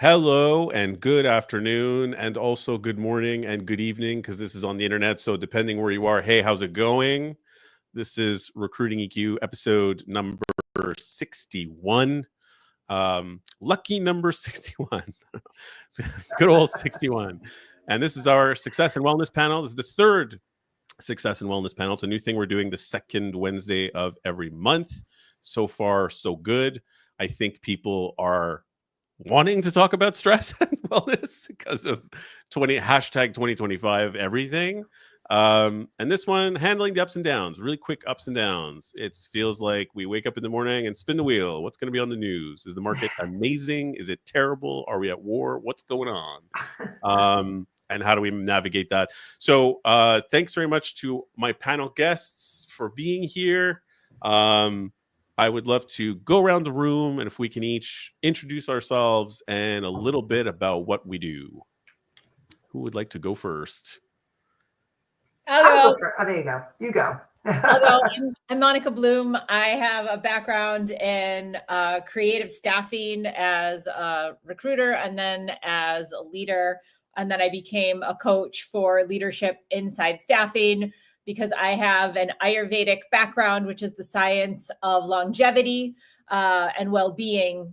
Hello and good afternoon, and also good morning and good evening, because this is on the internet. So, depending where you are, hey, how's it going? This is Recruiting EQ episode number 61. Lucky number 61. So, good old 61. And this is our Success and Wellness panel. This is the third Success and Wellness panel. It's a new thing we're doing the second Wednesday of every month. So far, so good. I think people are wanting to talk about stress and wellness because of hashtag 2025 everything. And this one, handling the ups and downs, really quick ups and downs. It feels like we wake up in the morning and spin the wheel. What's going to be on the news? Is the market amazing? Is it terrible? Are we at war? What's going on? And how do we navigate that? So thanks very much to my panel guests for being here. I would love to go around the room, and if we can each introduce ourselves and a little bit about what we do. Who would like to go first? I'll go. Oh, there you go. You go. I'll go. I'm Monica Bloom. I have a background in creative staffing as a recruiter and then as a leader. And then I became a coach for leadership inside staffing, because I have an Ayurvedic background, which is the science of longevity and well-being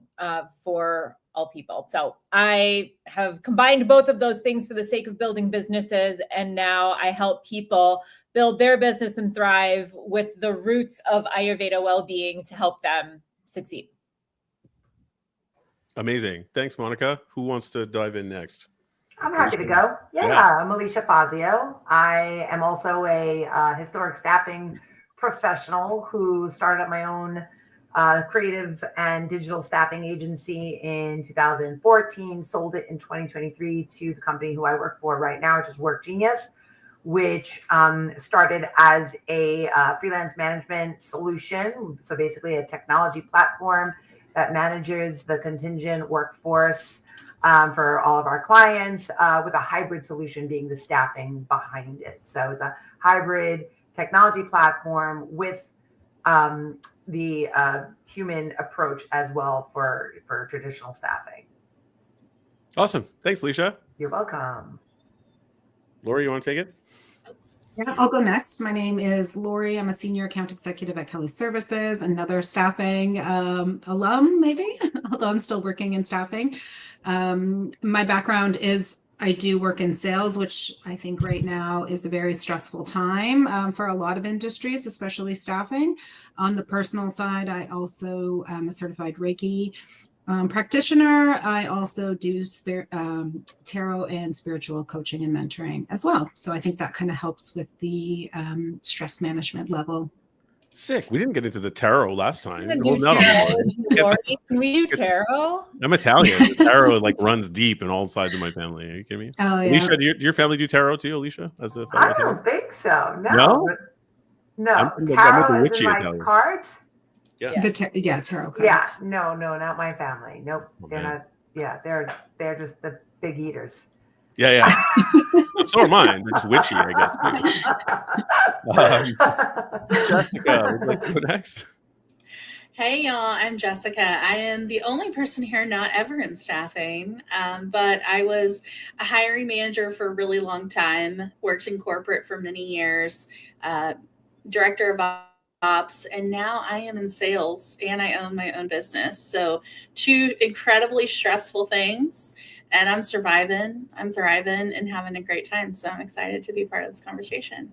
for all people. So I have combined both of those things for the sake of building businesses. And now I help people build their business and thrive with the roots of Ayurveda well-being to help them succeed. Amazing. Thanks, Monica. Who wants to dive in next? I'm happy to go. Yeah, I'm Alicia Fazio. I am also a historic staffing professional who started up my own creative and digital staffing agency in 2014, sold it in 2023 to the company who I work for right now, which is Work Genius, which started as a freelance management solution. So basically a technology platform that manages the contingent workforce for all of our clients, with a hybrid solution being the staffing behind it. So it's a hybrid technology platform with the human approach as well for traditional staffing. Awesome. Thanks, Alicia. You're welcome. Lori, you want to take it? Yeah, I'll go next. My name is Lori. I'm a senior account executive at Kelly Services, another staffing alum, maybe, although I'm still working in staffing. My background is I do work in sales, which I think right now is a very stressful time for a lot of industries, especially staffing. On the personal side, I also am a certified Reiki practitioner. I also do tarot and spiritual coaching and mentoring as well. So I think that kind of helps with the stress management level. Sick. We didn't get into the tarot last time. Can we do tarot? I'm Italian. The tarot runs deep in all sides of my family. Are you kidding me? Oh, yeah. Alicia, do your family do tarot too, Alicia? As a I don't think so. No. I'm Tarot is in like cards? Yeah. Tarot cards. Yeah. No, not my family. Nope. Okay. They're not. Yeah, they're just the big eaters. Yeah. So are mine. They're just witchy, I guess, too. Jessica, would you like to go next? Hey, y'all. I'm Jessica. I am the only person here not ever in staffing, but I was a hiring manager for a really long time, worked in corporate for many years, director of ops, and now I am in sales and I own my own business. So 2 incredibly stressful things. And I'm surviving, I'm thriving, and having a great time. So I'm excited to be part of this conversation.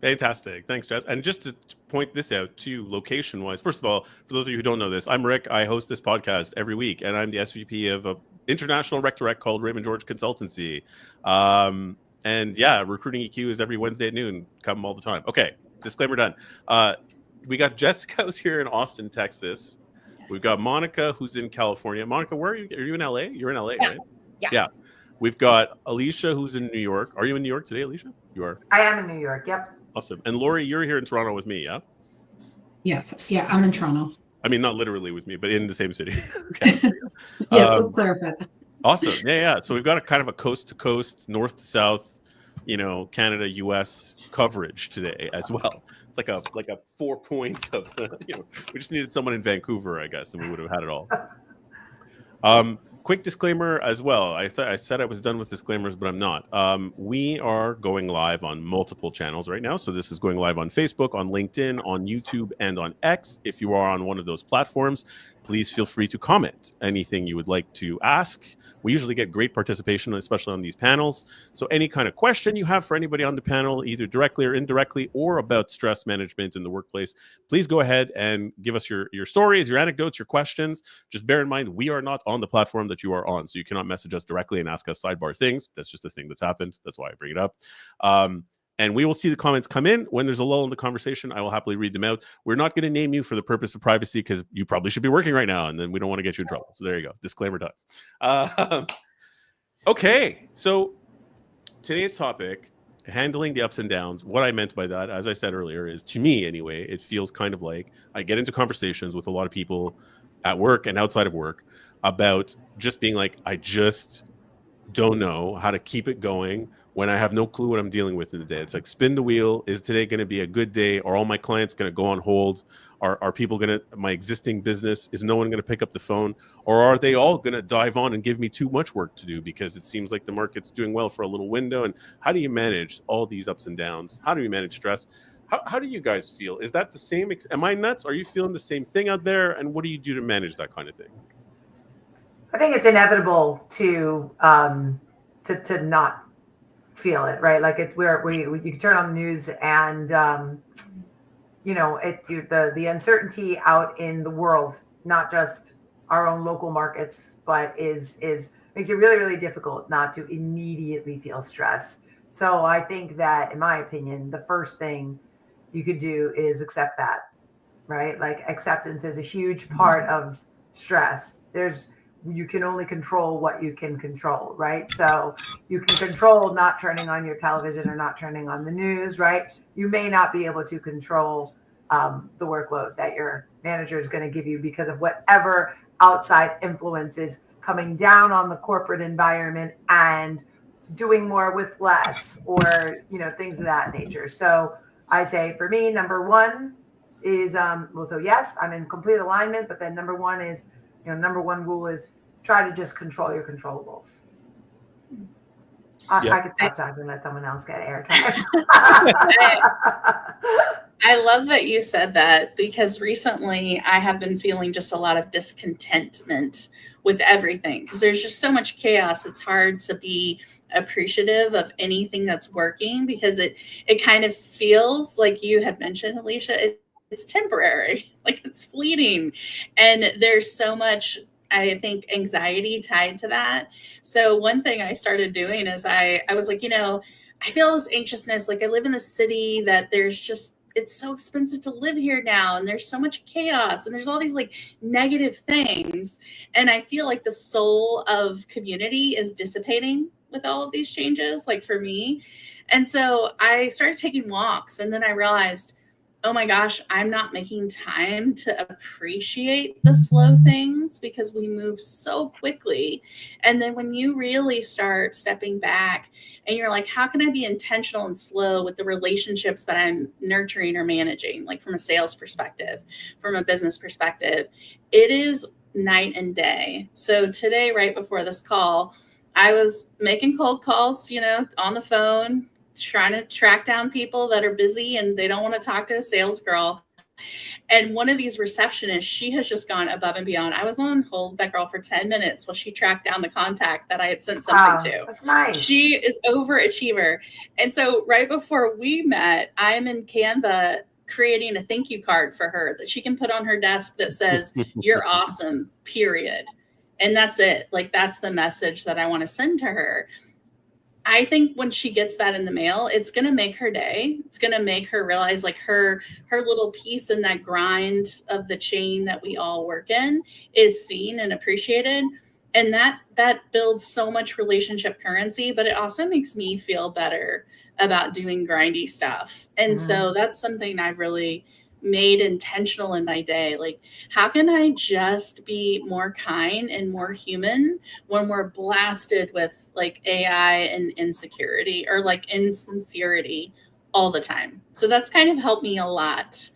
Fantastic. Thanks, Jess. And just to point this out too, location-wise, first of all, for those of you who don't know this, I'm Rick. I host this podcast every week, and I'm the SVP of an international rec-to-rec called Raymond George Consultancy. And yeah, Recruiting EQ is every Wednesday at noon. Come all the time. Okay, disclaimer done. We got Jessica who's here in Austin, Texas. Yes. We've got Monica who's in California. Monica, where are you? Are you in LA? You're in LA, yeah. Right? Yeah. We've got Alicia who's in New York. Are you in New York today, Alicia? You are. I am in New York. Yep. Awesome. And Lori, you're here in Toronto with me, yeah? Yes. Yeah, I'm in Toronto. I mean, not literally with me, but in the same city. Okay. Yes, let's clarify that. Awesome. Yeah. So we've got a kind of a coast to coast, north to south, Canada, US coverage today as well. It's like a 4 points of, we just needed someone in Vancouver, I guess, and we would have had it all. quick disclaimer as well. I said I was done with disclaimers, but I'm not. We are going live on multiple channels right now. So this is going live on Facebook, on LinkedIn, on YouTube, and on X. If you are on one of those platforms, please feel free to comment anything you would like to ask. We usually get great participation, especially on these panels. So any kind of question you have for anybody on the panel, either directly or indirectly, or about stress management in the workplace, please go ahead and give us your stories, your anecdotes, your questions. Just bear in mind, we are not on the platform that you are on, so you cannot message us directly and ask us sidebar things. That's just a thing that's happened. That's why I bring it up. And we will see the comments come in. When there's a lull in the conversation, I will happily read them out. We're not going to name you for the purpose of privacy because you probably should be working right now, and then we don't want to get you in trouble. So there you go. Disclaimer done. Okay, so today's topic, handling the ups and downs. What I meant by that, as I said earlier, is to me anyway, it feels kind of like I get into conversations with a lot of people at work and outside of work about just being like, I just don't know how to keep it going when I have no clue what I'm dealing with in the day. It's like, spin the wheel. Is today going to be a good day? Are all my clients going to go on hold? Are people going to, my existing business, is no one going to pick up the phone? Or are they all going to dive on and give me too much work to do because it seems like the market's doing well for a little window? And how do you manage all these ups and downs? How do you manage stress? How do you guys feel? Is that the same? Am I nuts? Are you feeling the same thing out there? And what do you do to manage that kind of thing? I think it's inevitable to not feel it, right? Like it's where you can turn on the news and the uncertainty out in the world, not just our own local markets, but is makes it really, really difficult not to immediately feel stress. So I think that, in my opinion, the first thing you could do is accept that, right? Like, acceptance is a huge part of stress. You can only control what you can control, right? So you can control not turning on your television or not turning on the news, right? You may not be able to control the workload that your manager is going to give you because of whatever outside influence is coming down on the corporate environment and doing more with less, or things of that nature. So I say, for me, number one is so yes, I'm in complete alignment, but then number one is, number one rule is try to just control your controllables. I could stop talking and let someone else get airtime. I love that you said that, because recently I have been feeling just a lot of discontentment with everything, because there's just so much chaos. It's hard to be appreciative of anything that's working, because it kind of feels like you had mentioned, Alicia, it's temporary, like it's fleeting. And there's so much, I think, anxiety tied to that. So one thing I started doing is I was like, I feel this anxiousness. Like, I live in the city that it's so expensive to live here now. And there's so much chaos and there's all these like negative things. And I feel like the soul of community is dissipating with all of these changes, like for me. And so I started taking walks, and then I realized, oh my gosh, I'm not making time to appreciate the slow things because we move so quickly. And then when you really start stepping back and you're like, how can I be intentional and slow with the relationships that I'm nurturing or managing, like from a sales perspective, from a business perspective, it is night and day. So today, right before this call, I was making cold calls, on the phone, trying to track down people that are busy and they don't want to talk to a sales girl. And one of these receptionists, she has just gone above and beyond. I was on hold with that girl for 10 minutes while she tracked down the contact that I had sent something to. That's nice. She is overachiever. And so right before we met, I'm in Canva creating a thank you card for her that she can put on her desk that says, "You're awesome, period." And that's it. Like, that's the message that I want to send to her. I think when she gets that in the mail, it's going to make her day. It's going to make her realize, like, her little piece in that grind of the chain that we all work in is seen and appreciated. And that builds so much relationship currency, but it also makes me feel better about doing grindy stuff. And so that's something I've really made intentional in my day. Like, how can I just be more kind and more human when we're blasted with like AI and insecurity or like insincerity all the time? So that's kind of helped me a lot.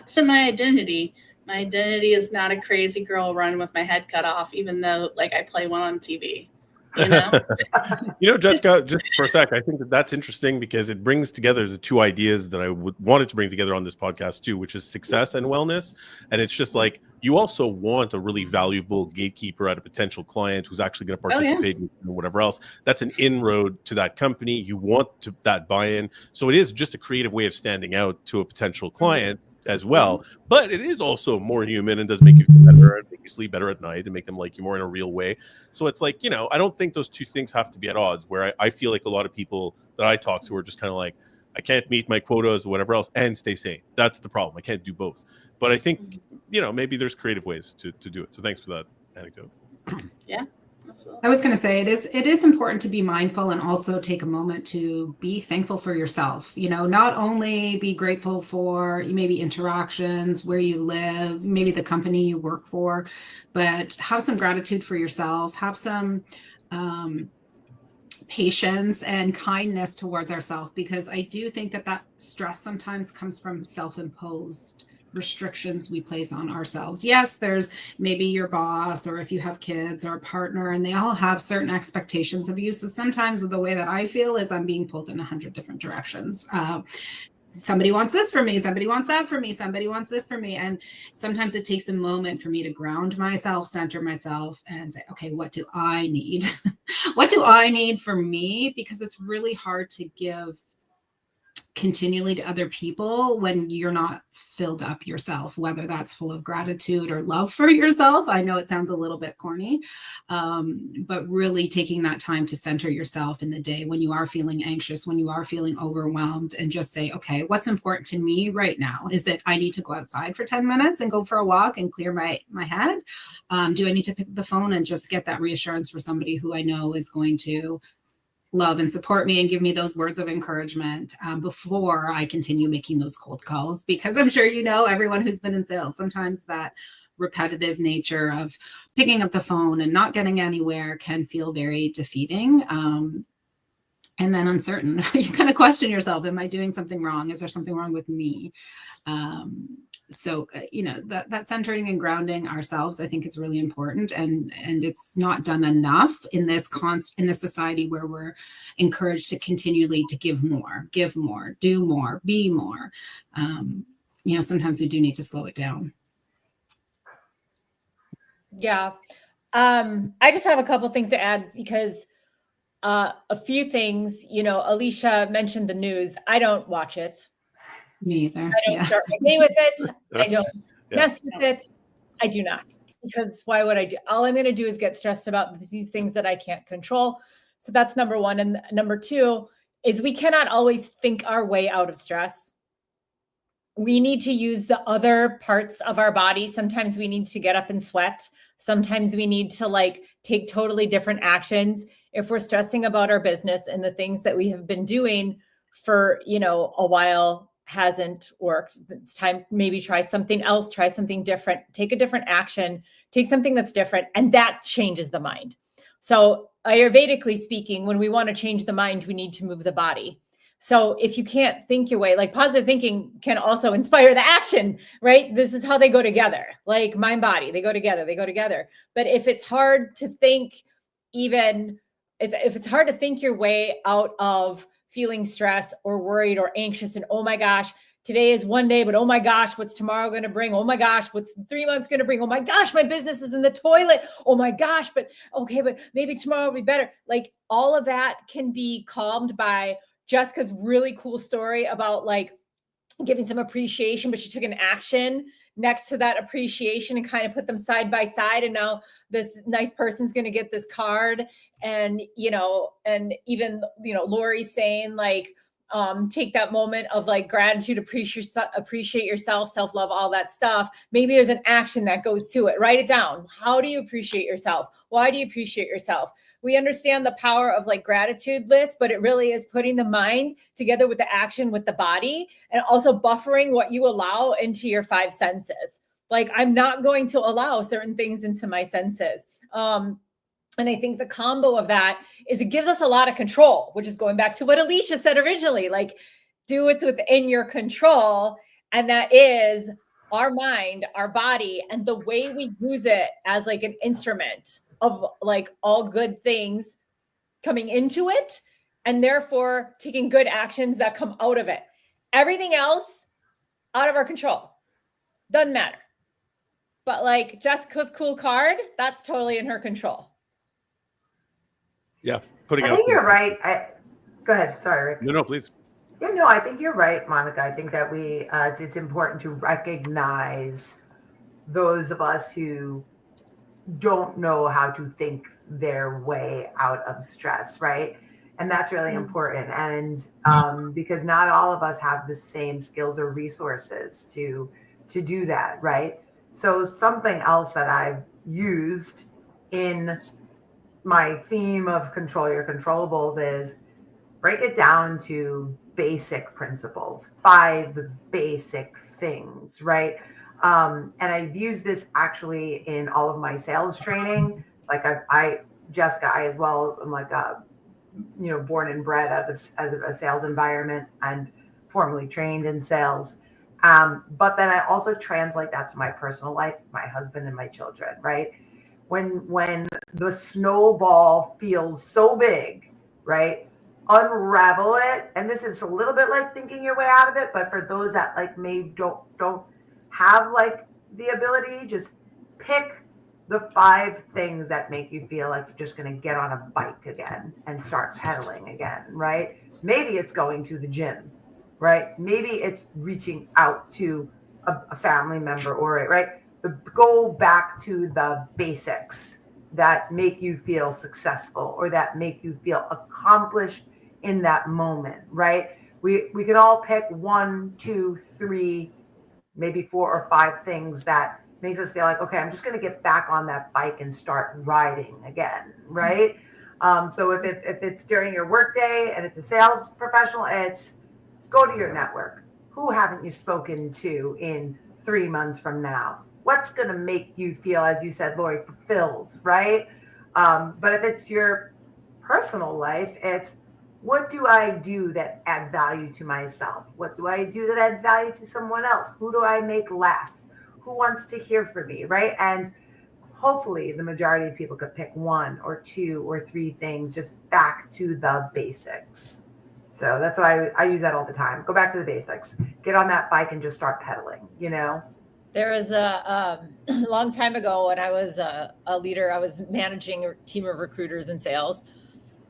To my identity, My identity is not a crazy girl running with my head cut off, even though like I play one on TV. You know? Jessica, just for a sec, I think that's interesting because it brings together the two ideas that I wanted to bring together on this podcast too, which is success and wellness. And it's just like, you also want a really valuable gatekeeper at a potential client who's actually going to participate in whatever else. That's an inroad to that company. You want that buy-in. So it is just a creative way of standing out to a potential client as well, but it is also more human and does make you feel better and make you sleep better at night and make them like you more in a real way. So it's like, I don't think those two things have to be at odds, where I feel like a lot of people that I talk to are just kind of like, I can't meet my quotas or whatever else and stay sane. That's the problem. I can't do both. But I think, maybe there's creative ways to do it. So thanks for that anecdote. Yeah. Absolutely. I was going to say it is important to be mindful and also take a moment to be thankful for yourself. Not only be grateful for maybe interactions, where you live, maybe the company you work for, but have some gratitude for yourself, have some patience and kindness towards ourselves, because I do think that stress sometimes comes from self-imposed restrictions we place on ourselves. Yes, there's maybe your boss, or if you have kids or a partner, and they all have certain expectations of you. So sometimes the way that I feel is I'm being pulled in 100 different directions. Somebody wants this for me, somebody wants that for me, somebody wants this for me. And sometimes it takes a moment for me to ground myself, center myself, and say, okay, what do I need? What do I need for me? Because it's really hard to give continually to other people when you're not filled up yourself, whether that's full of gratitude or love for yourself. I know it sounds a little bit corny, but really taking that time to center yourself in the day when you are feeling anxious, when you are feeling overwhelmed, and just say, okay, what's important to me right now? Is it I need to go outside for 10 minutes and go for a walk and clear my head? Do I need to pick up the phone and just get that reassurance for somebody who I know is going to love and support me and give me those words of encouragement before I continue making those cold calls? Because I'm sure everyone who's been in sales, sometimes that repetitive nature of picking up the phone and not getting anywhere can feel very defeating. And then uncertain. You kind of question yourself, am I doing something wrong? Is there something wrong with me? So that centering and grounding ourselves, I think, is really important, and it's not done enough in this society where we're encouraged to continually to give more, do more, be more. Sometimes we do need to slow it down. Yeah, I just have a couple things to add, because a few things. Alicia mentioned the news. I don't watch it. Me either. I don't start my day with it. I don't mess with it. I do not, because why would I do? All I'm going to do is get stressed about these things that I can't control. So that's number one. And number two is we cannot always think our way out of stress. We need to use the other parts of our body. Sometimes we need to get up and sweat. Sometimes we need to take totally different actions. If we're stressing about our business and the things that we have been doing for, a while hasn't worked, it's time maybe try something else, try something different, take a different action, take something that's different, and that changes the mind. So Ayurvedically speaking, when we want to change the mind, we need to move the body. So if you can't think your way, positive thinking can also inspire the action, right? This is how they go together, mind, body, they go together. But if it's hard to think, if it's hard to think your way out of feeling stressed or worried or anxious, and oh my gosh, today is one day, but oh my gosh, what's tomorrow going to bring? Oh my gosh, what's 3 months going to bring? Oh my gosh, my business is in the toilet. Oh my gosh, but okay, but maybe tomorrow will be better. All of that can be calmed by Jessica's really cool story about giving some appreciation, but she took an action next to that appreciation and kind of put them side by side. And now this nice person's going to get this card. And, and even, Lori saying take that moment of gratitude, appreciate yourself, self-love, all that stuff. Maybe there's an action that goes to it. Write it down. How do you appreciate yourself? Why do you appreciate yourself? We understand the power of gratitude lists, but it really is putting the mind together with the action with the body, and also buffering what you allow into your 5 senses. I'm not going to allow certain things into my senses. And I think the combo of that is it gives us a lot of control, which is going back to what Alicia said originally, do what's within your control. And that is our mind, our body, and the way we use it as like an instrument of like all good things coming into it, and therefore taking good actions that come out of it. Everything else out of our control. Doesn't matter. But like Jessica's cool card, that's totally in her control. Yeah, putting I out. think you're right. Go ahead. Sorry, Rick. No, please. Yeah, no, I think you're right, Monica. I think that it's important to recognize those of us who don't know how to think their way out of stress, right? And that's really important. And because not all of us have the same skills or resources to do that, right? So something else that I've used in my theme of control your controllables is break it down to basic principles, 5 basic things, right? And I've used this actually in all of my sales training. Like Jessica, I as well, I'm like, born and bred as a sales environment and formally trained in sales. But then I also translate that to my personal life, my husband and my children, right? When the snowball feels so big, right? Unravel it. And this is a little bit like thinking your way out of it, but for those that like maybe don't have like the ability, just pick the 5 things that make you feel like you're just going to get on a bike again and start pedaling again, right? Maybe it's going to the gym, right? Maybe it's reaching out to a family member or right? Go back to the basics that make you feel successful or that make you feel accomplished in that moment, right? We can all pick 1, 2, 3, maybe 4 or 5 things that makes us feel like, okay, I'm just going to get back on that bike and start riding again, right? So if it's during your workday and it's a sales professional, it's go to your network. Who haven't you spoken to in 3 months from now? What's going to make you feel, as you said, Lori, fulfilled, right? But if it's your personal life, it's what do I do that adds value to myself? What do I do that adds value to someone else? Who do I make laugh? Who wants to hear from me, right? And hopefully the majority of people could pick 1 or 2 or 3 things just back to the basics. So that's why I use that all the time. Go back to the basics. Get on that bike and just start pedaling, There was a long time ago when I was a leader, I was managing a team of recruiters in sales.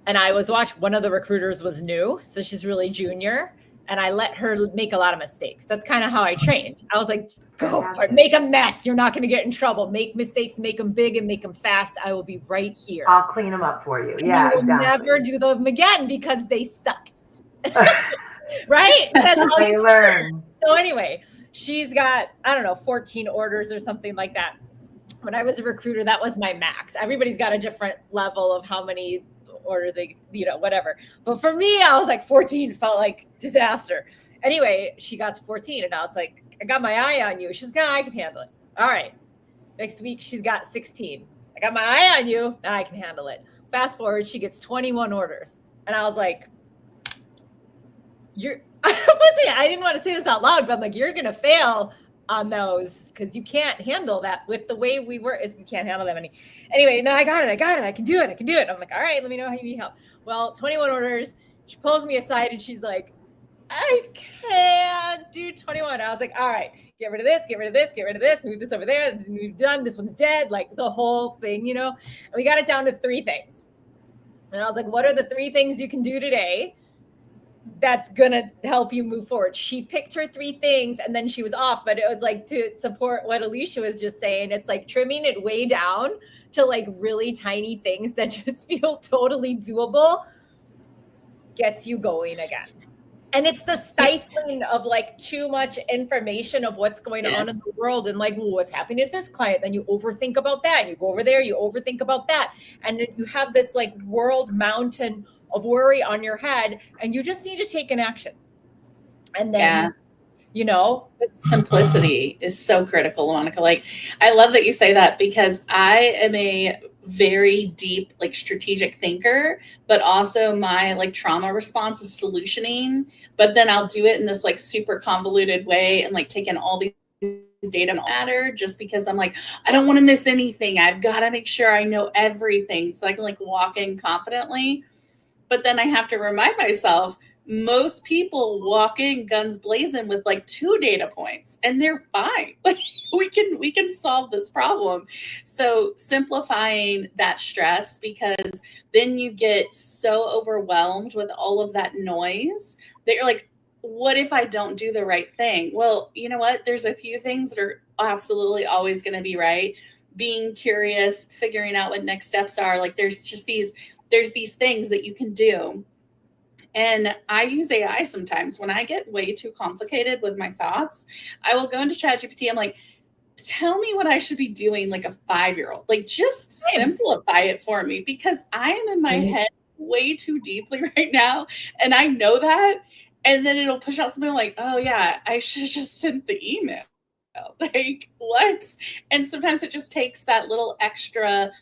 And I was watching, one of the recruiters was new. So she's really junior. And I let her make a lot of mistakes. That's kind of how I trained. I was like, go for it. Make a mess. You're not going to get in trouble. Make mistakes, make them big and make them fast. I will be right here. I'll clean them up for you. And yeah, you will exactly. never do them again because they sucked. Right? That's how they learn. So anyway, she's got, 14 orders or something like that. When I was a recruiter, that was my max. Everybody's got a different level of how many orders they, whatever. But for me, I was like 14 felt like disaster. Anyway, she got 14 and I was like, I got my eye on you. She's like, I can handle it. All right. Next week, she's got 16. I got my eye on you. Now I can handle it. Fast forward, she gets 21 orders. And I was like, I didn't want to say this out loud, but I'm like, you're going to fail on those because you can't handle that with the way we were. You can't handle that many. Anyway, no, I got it. I can do it. I'm like, all right, let me know how you need help. Well, 21 orders. She pulls me aside and she's like, I can't do 21. I was like, all right, get rid of this, move this over there. We've done, this one's dead. Like the whole thing, And we got it down to 3 things. And I was like, what are the 3 things you can do today that's gonna help you move forward? She picked her 3 things and then she was off, but it was like to support what Alicia was just saying. It's like trimming it way down to like really tiny things that just feel totally doable gets you going again. And it's the stifling of like too much information of what's going on in the world and like, well, what's happening to this client? Then you overthink about that. You go over there, you overthink about that. And you have this like world mountain of worry on your head and you just need to take an action. And then, simplicity is so critical, Monica. Like, I love that you say that because I am a very deep, like strategic thinker, but also my like trauma response is solutioning, but then I'll do it in this like super convoluted way and like take in all these data matter, just because I'm like, I don't want to miss anything. I've got to make sure I know everything so I can like walk in confidently. But then I have to remind myself, most people walk in guns blazing with like 2 data points and they're fine. Like we can solve this problem. So simplifying that stress, because then you get so overwhelmed with all of that noise that you're like, what if I don't do the right thing? Well, you know what? There's a few things that are absolutely always going to be right. Being curious, figuring out what next steps are. Like there's these things that you can do. And I use AI sometimes when I get way too complicated with my thoughts. I will go into ChatGPT. I'm like, tell me what I should be doing like a 5-year-old. Like just simplify it for me, because I am in my head way too deeply right now. And I know that. And then it'll push out something like, oh yeah, I should have just sent the email. Like what? And sometimes it just takes that little extra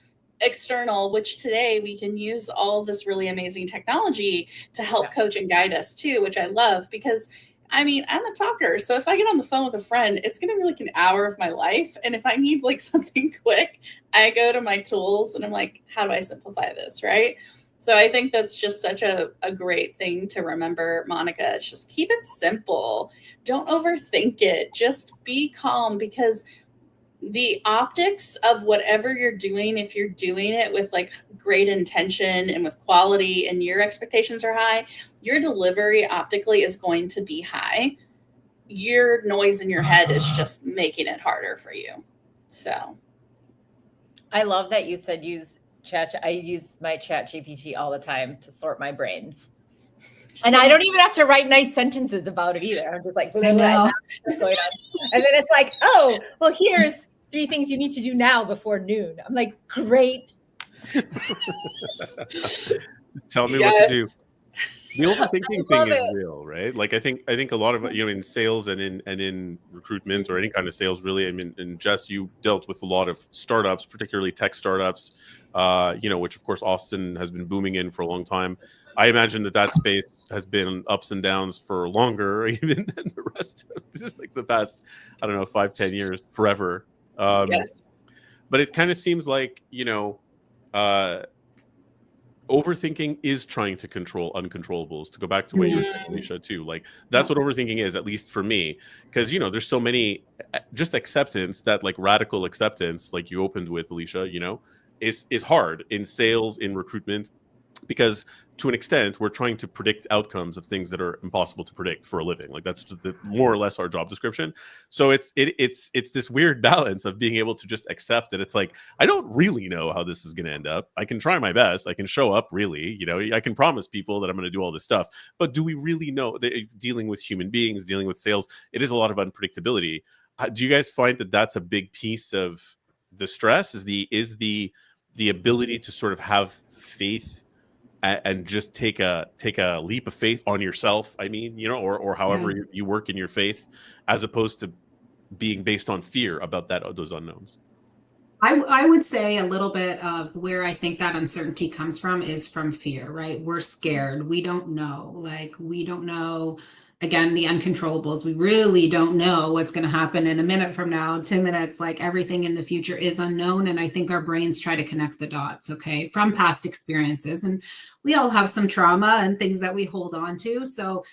external, which today we can use all of this really amazing technology to help coach and guide us too, which I love, because I mean, I'm a talker. So if I get on the phone with a friend, it's going to be like an hour of my life. And if I need like something quick, I go to my tools and I'm like, how do I simplify this? Right. So I think that's just such a great thing to remember, Monica. It's just keep it simple. Don't overthink it. Just be calm, because the optics of whatever you're doing, if you're doing it with like great intention and with quality and your expectations are high, your delivery optically is going to be high. Your noise in your head is just making it harder for you. So I love that you said use chat. I use my chat GPT all the time to sort my brains. And I don't even have to write nice sentences about it either. I'm just like, blah, blah, blah, what's going on? And then it's like, oh, well, here's 3 things you need to do now before noon. I'm like, great. Tell me what to do. The overthinking thing is real, right? Like I think a lot of, you know, in sales and in recruitment or any kind of sales, really. I mean, and Jess, you dealt with a lot of startups, particularly tech startups, you know, which of course Austin has been booming in for a long time. I imagine that space has been ups and downs for longer, even than the rest of like the past, I don't know, 5-10 years, forever. Yes. But it kind of seems like, you know, overthinking is trying to control uncontrollables, to go back to what you were saying, Alicia, too. Like that's what overthinking is, at least for me, because, you know, there's so many, just acceptance, that like radical acceptance, like you opened with, Alicia, you know, is hard in sales, in recruitment, because to an extent we're trying to predict outcomes of things that are impossible to predict for a living. Like that's more or less our job description. So it's this weird balance of being able to just accept that it's like, I don't really know how this is going to end up. I can try my best. I can show up, really, you know, I can promise people that I'm going to do all this stuff, but do we really know? Dealing with human beings, dealing with sales, it is a lot of unpredictability. Do you guys find that that's a big piece of the stress? Is the ability to sort of have faith and just take a leap of faith on yourself, I mean, you know, or however you work in your faith, as opposed to being based on fear about those unknowns? I would say a little bit of where I think that uncertainty comes from is from fear, right? We're scared. We don't know. Like, we don't know, again, the uncontrollables. We really don't know what's going to happen in a minute from now, 10 minutes. Like, everything in the future is unknown. And I think our brains try to connect the dots, okay, from past experiences. And we all have some trauma and things that we hold on to. So,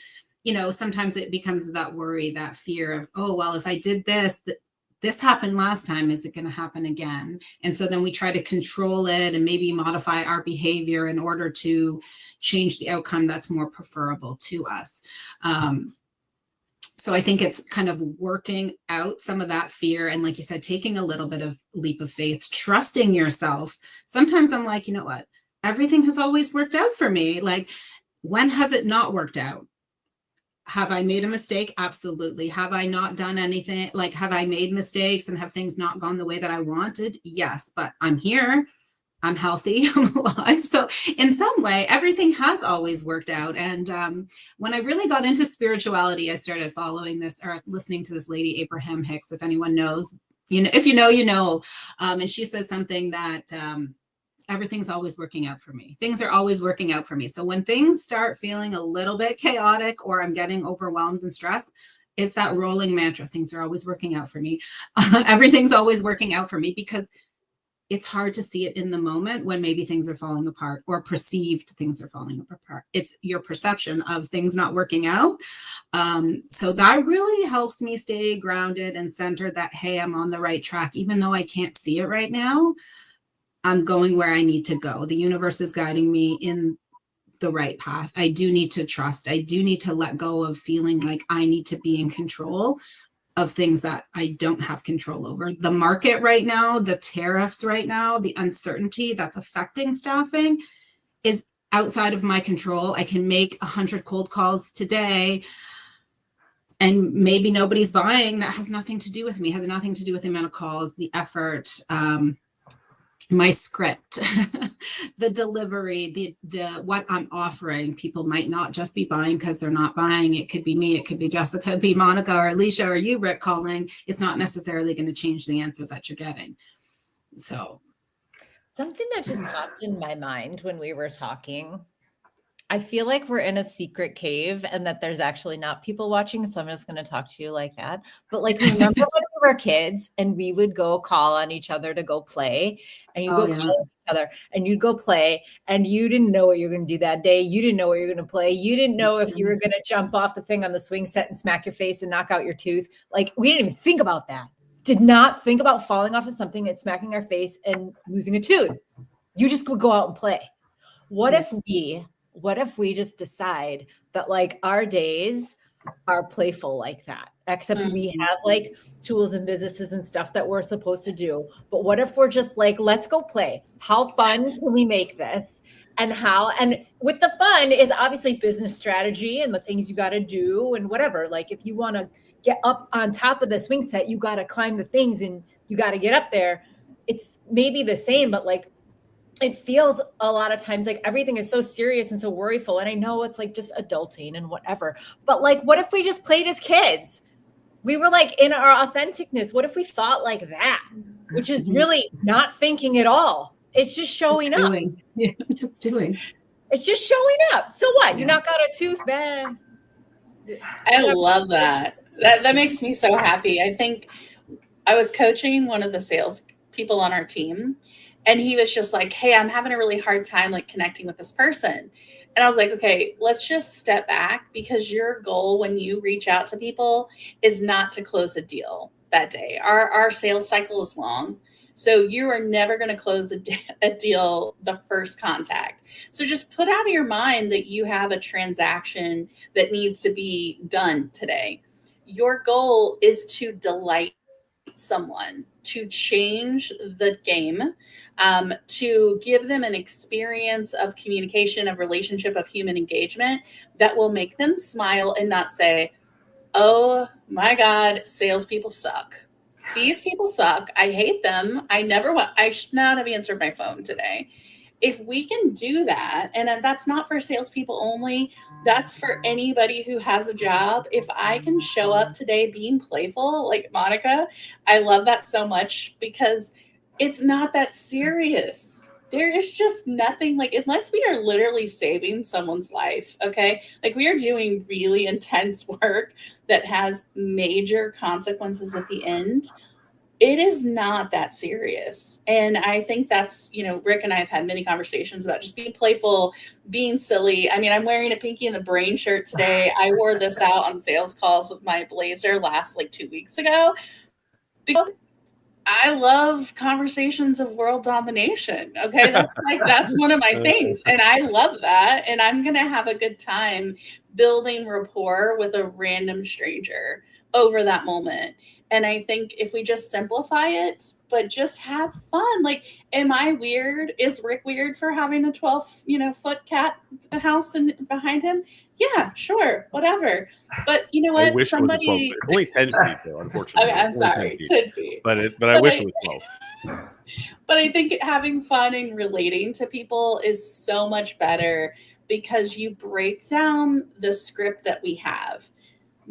you know, sometimes it becomes that worry, that fear of, oh, well, if I did this, this happened last time, is it going to happen again? And so then we try to control it and maybe modify our behavior in order to change the outcome that's more preferable to us. So I think it's kind of working out some of that fear. And like you said, taking a little bit of leap of faith, trusting yourself. Sometimes I'm like, you know what? Everything has always worked out for me. Like, when has it not worked out? Have I made a mistake? Absolutely. Have I not done anything? Like, have I made mistakes and have things not gone the way that I wanted? Yes, but I'm here. I'm healthy. I'm alive. So in some way, everything has always worked out. And when I really got into spirituality, I started following this or listening to this lady, Abraham Hicks, if anyone knows, you know, if you know, you know. And she says something that everything's always working out for me. Things are always working out for me. So when things start feeling a little bit chaotic or I'm getting overwhelmed and stressed, it's that rolling mantra. Things are always working out for me. Everything's always working out for me, because it's hard to see it in the moment when maybe things are falling apart, or perceived things are falling apart. It's your perception of things not working out. So that really helps me stay grounded and centered, that, hey, I'm on the right track. Even though I can't see it right now, I'm going where I need to go. The universe is guiding me in the right path. I do need to trust. I do need to let go of feeling like I need to be in control of things that I don't have control over. The market right now, the tariffs right now, the uncertainty that's affecting staffing is outside of my control. I can make 100 cold calls today and maybe nobody's buying. That has nothing to do with me, has nothing to do with the amount of calls, the effort, my script, the delivery, the what I'm offering. People might not just be buying because they're not buying. It could be me, it could be Jessica, it could be Monica or Alicia or you, Rick, calling. It's not necessarily going to change the answer that you're getting. So something that just popped in my mind when we were talking, I feel like we're in a secret cave and that there's actually not people watching. So I'm just going to talk to you like that. But like, remember when we were kids and we would go call on each other to go play, and you go call on each other and you'd go play, and you didn't know what you're going to do that day. You didn't know what you're going to play. You didn't know if you were going to jump off the thing on the swing set and smack your face and knock out your tooth. Like, we didn't even think about that. Did not think about falling off of something and smacking our face and losing a tooth. You just would go out and play. What if we just decide that like our days are playful like that, except we have like tools and businesses and stuff that we're supposed to do. But what if we're just like, let's go play? How fun can we make this? And with the fun is obviously business strategy and the things you got to do and whatever. Like if you want to get up on top of the swing set, you got to climb the things and you got to get up there. It's maybe the same, but like, it feels a lot of times like everything is so serious and so worryful. And I know it's like just adulting and whatever, but like, what if we just played as kids? We were like in our authenticness. What if we thought like that, which is really not thinking at all. It's just showing up. Yeah, just doing. It's just showing up. So what? You knock out a tooth, man. I love that. That makes me so happy. I think I was coaching one of the sales people on our team, and he was just like, hey, I'm having a really hard time like connecting with this person. And I was like, okay, let's just step back, because your goal when you reach out to people is not to close a deal that day. Our sales cycle is long. So you are never going to close a deal the first contact. So just put out of your mind that you have a transaction that needs to be done today. Your goal is to delight someone, to change the game, to give them an experience of communication, of relationship, of human engagement that will make them smile and not say, oh my God, salespeople suck. These people suck. I hate them. I should not have answered my phone today. If we can do that, and that's not for salespeople only, that's for anybody who has a job. If I can show up today being playful, like Monica, I love that so much, because it's not that serious. There is just nothing, like, unless we are literally saving someone's life, okay? Like, we are doing really intense work that has major consequences at the end. It is not that serious. And I think that's, Rick and I have had many conversations about just being playful, being silly. I mean, I'm wearing a Pinky in the Brain shirt today. I wore this out on sales calls with my blazer last 2 weeks ago, because I love conversations of world domination. Okay. That's one of my things. And I love that. And I'm going to have a good time building rapport with a random stranger over that moment. And I think if we just simplify it, but just have fun. Like, am I weird? Is Rick weird for having a 12-foot cat house behind him? Yeah, sure, whatever. But you know what? I wish somebody... it was 12 feet. Only 10 feet, though, unfortunately. Okay, I'm sorry, 10 feet. But I wish it was 12. But I think having fun and relating to people is so much better, because you break down the script that we have.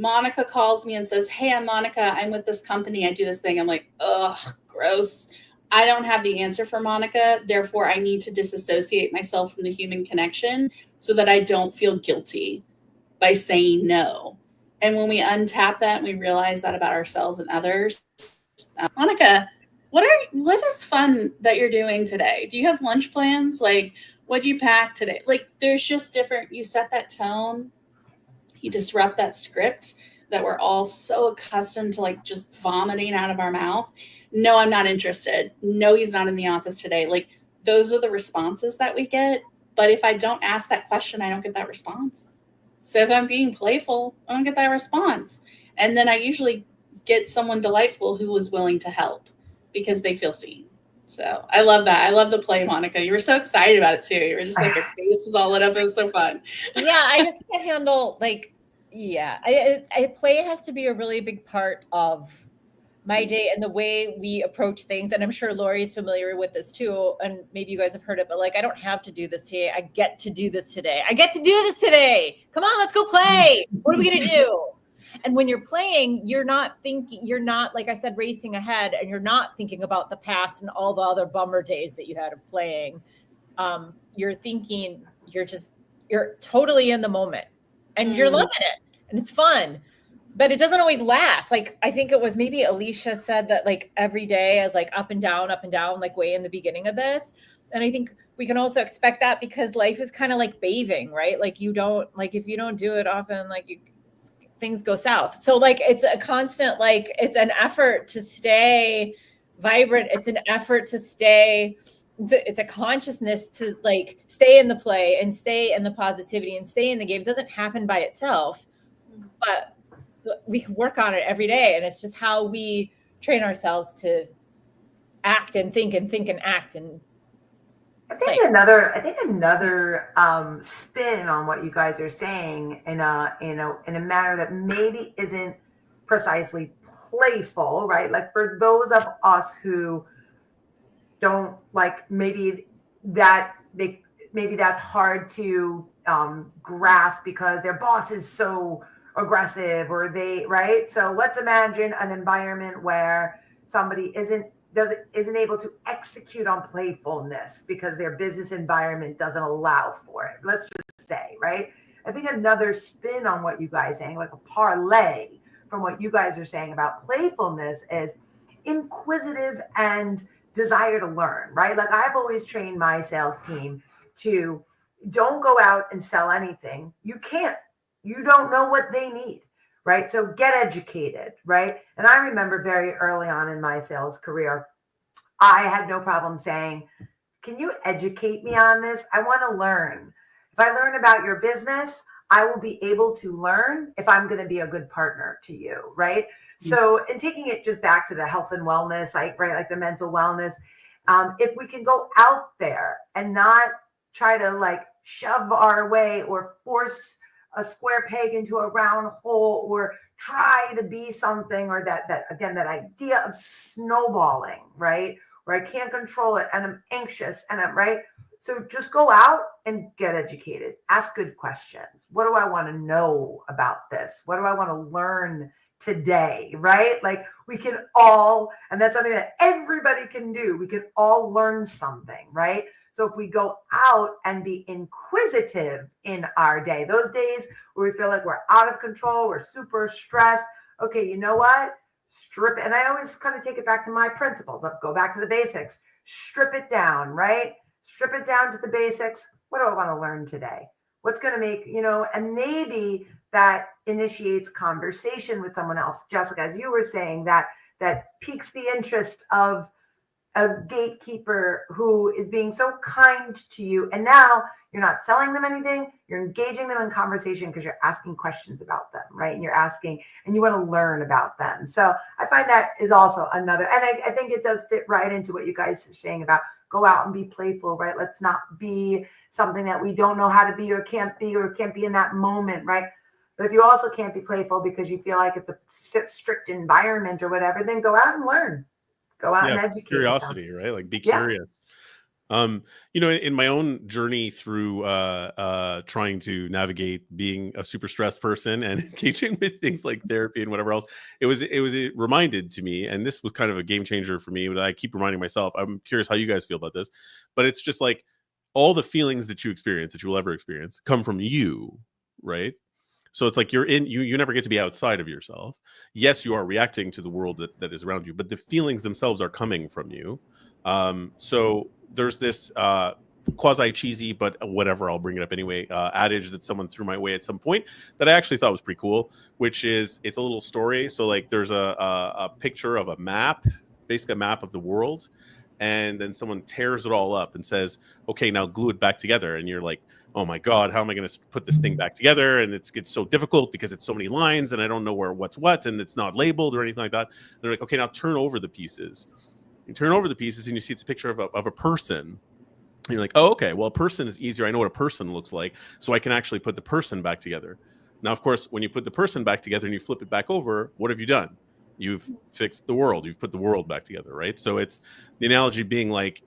Monica calls me and says, hey, I'm Monica. I'm with this company. I do this thing. I'm like, ugh, gross. I don't have the answer for Monica. Therefore, I need to disassociate myself from the human connection so that I don't feel guilty by saying no. And when we untap that and we realize that about ourselves and others, Monica, what is fun that you're doing today? Do you have lunch plans? Like, what'd you pack today? Like, there's just different, you set that tone, you disrupt that script that we're all so accustomed to, like, just vomiting out of our mouth. No, I'm not interested. No, he's not in the office today. Like, those are the responses that we get. But if I don't ask that question, I don't get that response. So if I'm being playful, I don't get that response. And then I usually get someone delightful who was willing to help because they feel seen. So I love that. I love the play, Monica. You were so excited about it too. You were just like, your face was all lit up. It was so fun. Yeah, I just can't handle, like, I play has to be a really big part of my day and the way we approach things. And I'm sure Lori is familiar with this too. And maybe you guys have heard it, but like, I don't have to do this today. I get to do this today. I get to do this today. Come on, let's go play. What are we going to do? And when you're playing, you're not, like I said, racing ahead, and you're not thinking about the past and all the other bummer days that you had of playing. You're thinking, you're totally in the moment, and you're loving it, and it's fun. But it doesn't always last. Like, I think it was maybe Alicia said that, like, every day is like up and down, like way in the beginning of this. And I think we can also expect that because life is kind of like bathing, right? Like, if you don't do it often, like, things go south. So like, it's a constant, like, it's an effort to stay vibrant. It's an effort to stay, it's a consciousness to, like, stay in the play and stay in the positivity and stay in the game. It doesn't happen by itself, but we can work on it every day. And it's just how we train ourselves to act and think and act. And I think another spin on what you guys are saying in a manner that maybe isn't precisely playful, right? Like, for those of us who don't, like, maybe that's hard to grasp because their boss is so aggressive, or right? So let's imagine an environment where somebody isn't able to execute on playfulness because their business environment doesn't allow for it. Let's just say, right? I think another spin on what you guys are saying, like a parlay from what you guys are saying about playfulness, is inquisitive and desire to learn, right? Like, I've always trained my sales team to don't go out and sell anything. You don't know what they need, right? So get educated, right? And I remember very early on in my sales career, I had no problem saying, can you educate me on this? I want to learn. If I learn about your business, I will be able to learn if I'm going to be a good partner to you, right? Mm-hmm. So, and taking it just back to the health and wellness, like the mental wellness, if we can go out there and not try to, like, shove our way or force a square peg into a round hole, or try to be something, or that idea of snowballing, right? Where I can't control it and I'm anxious and I'm right. So just go out and get educated. Ask good questions. What do I want to know about this? What do I want to learn today, right? Like, we can all, and that's something that everybody can do. We can all learn something, right? So if we go out and be inquisitive in our day, those days where we feel like we're out of control, we're super stressed. Okay, you know what? Strip it. And I always kind of take it back to my principles. I'll go back to the basics. Strip it down, right? Strip it down to the basics. What do I want to learn today? What's going to make, and maybe that initiates conversation with someone else. Jessica, as you were saying, that piques the interest of a gatekeeper who is being so kind to you. And now you're not selling them anything. You're engaging them in conversation because you're asking questions about them, right? And you're asking, and you want to learn about them. So I find that is also another, and I think it does fit right into what you guys are saying about go out and be playful, right? Let's not be something that we don't know how to be or can't be in that moment, right? But if you also can't be playful because you feel like it's a strict environment or whatever, then go out and learn. Go out and educate. Curiosity, yourself. Right? Like, be curious. In my own journey through trying to navigate being a super stressed person and engaging with things like therapy and whatever else, it reminded to me, and this was kind of a game changer for me, but I keep reminding myself. I'm curious how you guys feel about this, but it's just like all the feelings that you will ever experience come from you, right? So it's like you never get to be outside of yourself. Yes, you are reacting to the world that is around you, but the feelings themselves are coming from you. So there's this quasi cheesy, but whatever, I'll bring it up anyway, adage that someone threw my way at some point that I actually thought was pretty cool, which is, it's a little story. So like there's a picture of a map, basically a map of the world, and then someone tears it all up and says, okay, now glue it back together. And you're like, oh my God, how am I going to put this thing back together? And it's so difficult because it's so many lines and I don't know what's what, and it's not labeled or anything like that. And they're like, okay, now turn over the pieces. You turn over the pieces and you see it's a picture of a person. And you're like, oh, okay, well, a person is easier. I know what a person looks like, so I can actually put the person back together. Now, of course, when you put the person back together and you flip it back over, what have you done? You've fixed the world. You've put the world back together, right? So it's the analogy being like,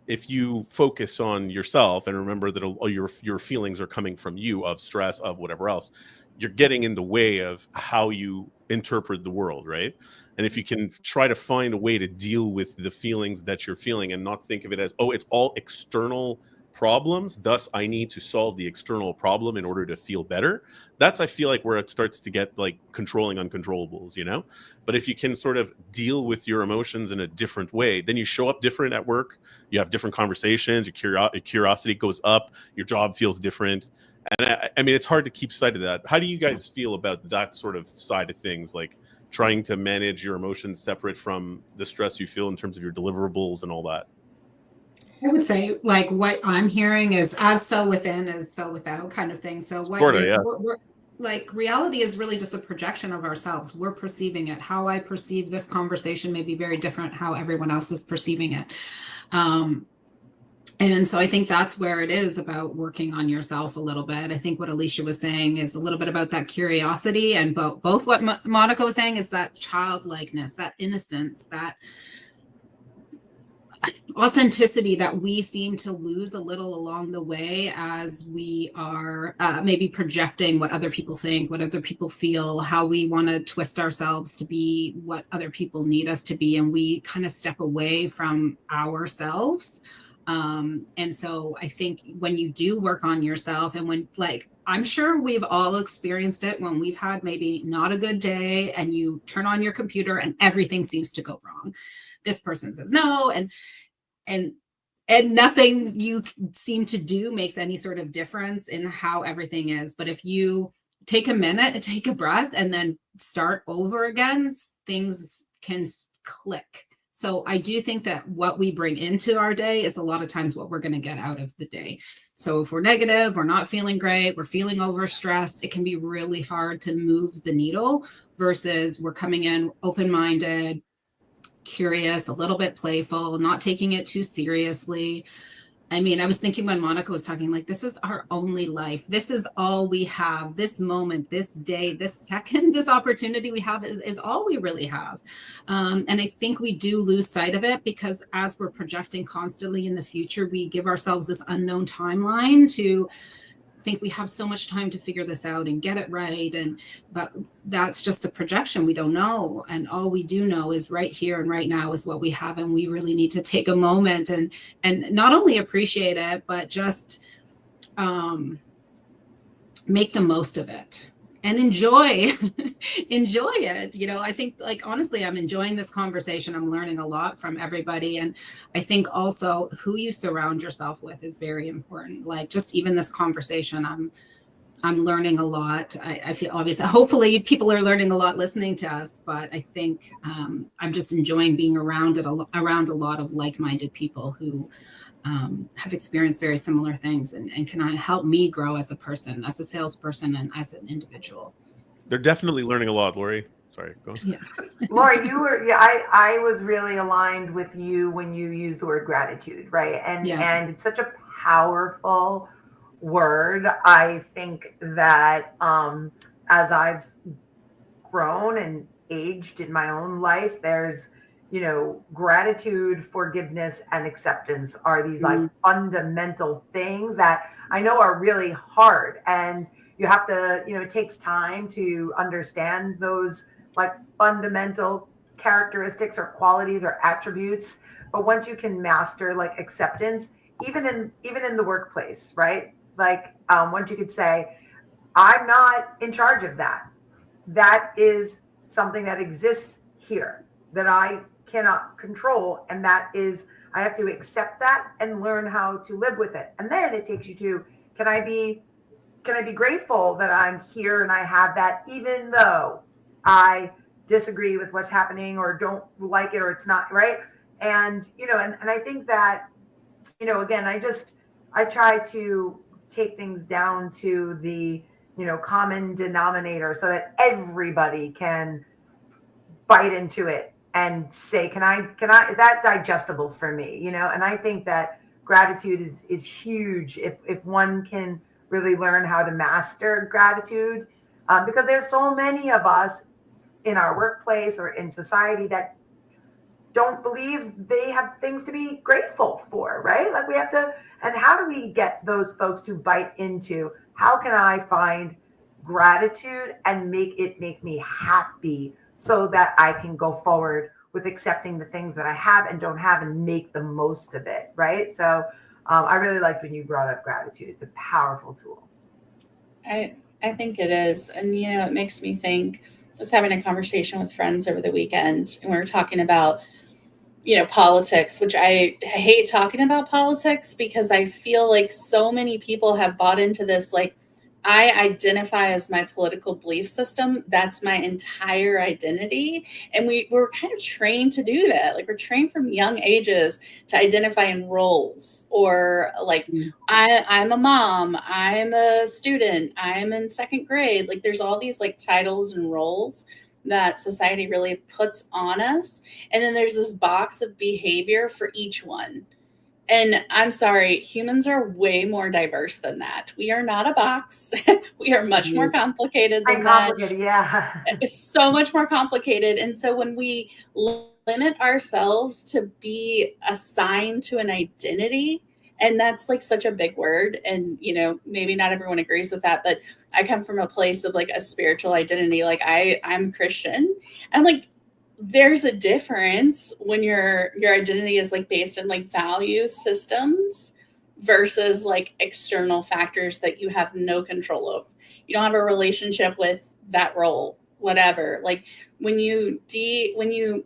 if you focus on yourself and remember that all your feelings are coming from you, of stress, of whatever else, you're getting in the way of how you interpret the world, right? And if you can try to find a way to deal with the feelings that you're feeling and not think of it as, oh, it's all external problems, thus I need to solve the external problem in order to feel better. That's, I feel like, where it starts to get like controlling uncontrollables, But if you can sort of deal with your emotions in a different way, then you show up different at work, you have different conversations, your curiosity goes up, your job feels different. And I mean, it's hard to keep sight of that. How do you guys feel about that sort of side of things, like trying to manage your emotions separate from the stress you feel in terms of your deliverables and all that? I would say, like, what I'm hearing is as so within as so without kind of thing. So what Sorta, yeah. we're like, reality is really just a projection of ourselves. We're perceiving it. How I perceive this conversation may be very different how everyone else is perceiving it. And so I think that's where it is about working on yourself a little bit. I think what Alicia was saying is a little bit about that curiosity, and both what Monica was saying is that childlikeness, that innocence, that authenticity that we seem to lose a little along the way as we are maybe projecting what other people think, what other people feel, how we want to twist ourselves to be what other people need us to be. And we kind of step away from ourselves. And so I think when you do work on yourself, and when, like, I'm sure we've all experienced it when we've had maybe not a good day and you turn on your computer and everything seems to go wrong. This person says no, and nothing you seem to do makes any sort of difference in how everything is. But if you take a minute and take a breath and then start over again, things can click. So I do think that what we bring into our day is a lot of times what we're going to get out of the day. So if we're negative, we're not feeling great, we're feeling overstressed, it can be really hard to move the needle versus we're coming in open-minded, curious, a little bit playful, not taking it too seriously. I mean, I was thinking when Monica was talking, like, this is our only life. This is all we have. This moment, this day, this second, this opportunity we have is all we really have. And I think we do lose sight of it because as we're projecting constantly in the future, we give ourselves this unknown timeline to think we have so much time to figure this out and get it right. But that's just a projection. We don't know. And all we do know is right here and right now is what we have. And we really need to take a moment and not only appreciate it, but just make the most of it and enjoy it. I think, like, honestly, I'm enjoying this conversation. I'm learning a lot from everybody. And I think also who you surround yourself with is very important. Like, just even this conversation, I'm learning a lot. I feel, obviously, hopefully people are learning a lot listening to us, but I think I'm just enjoying being around a lot of like-minded people who have experienced very similar things and can help me grow as a person, as a salesperson, and as an individual. They're definitely learning a lot, Lori. Sorry, go on. Yeah. Lori, I was really aligned with you when you used the word gratitude, right? And it's such a powerful word. I think that as I've grown and aged in my own life, there's gratitude, forgiveness, and acceptance are these like fundamental things that I know are really hard. And you have to, it takes time to understand those like fundamental characteristics or qualities or attributes. But once you can master like acceptance, even in the workplace, right? It's like once you could say, I'm not in charge of that. That is something that exists here that I cannot control. And that is, I have to accept that and learn how to live with it. And then it takes you to, can I be grateful that I'm here and I have that, even though I disagree with what's happening or don't like it or it's not right. And, and I think that, again, I try to take things down to the, common denominator so that everybody can bite into it and say, can I, is that digestible for me? And I think that gratitude is huge if one can really learn how to master gratitude, because there's so many of us in our workplace or in society that don't believe they have things to be grateful for, right? Like we have to, and how do we get those folks to bite into, how can I find gratitude and make me happy so that I can go forward with accepting the things that I have and don't have and make the most of it, right? So I really liked when you brought up gratitude. It's a powerful tool. I think it is. And, it makes me think, I was having a conversation with friends over the weekend and we were talking about, politics, which I hate talking about politics because I feel like so many people have bought into this, like, I identify as my political belief system. That's my entire identity. And we're kind of trained to do that. Like we're trained from young ages to identify in roles or like I'm a mom, I'm a student, I'm in second grade. Like there's all these like titles and roles that society really puts on us. And then there's this box of behavior for each one. And I'm sorry, humans are way more diverse than that. We are not a box. We are much more complicated than that. Yeah. It's so much more complicated. And so when we limit ourselves to be assigned to an identity, and that's like such a big word. And, maybe not everyone agrees with that, but I come from a place of like a spiritual identity. Like I'm Christian. And like, there's a difference when your identity is like based in like value systems versus like external factors that you have no control of. You don't have a relationship with that role, whatever. Like when you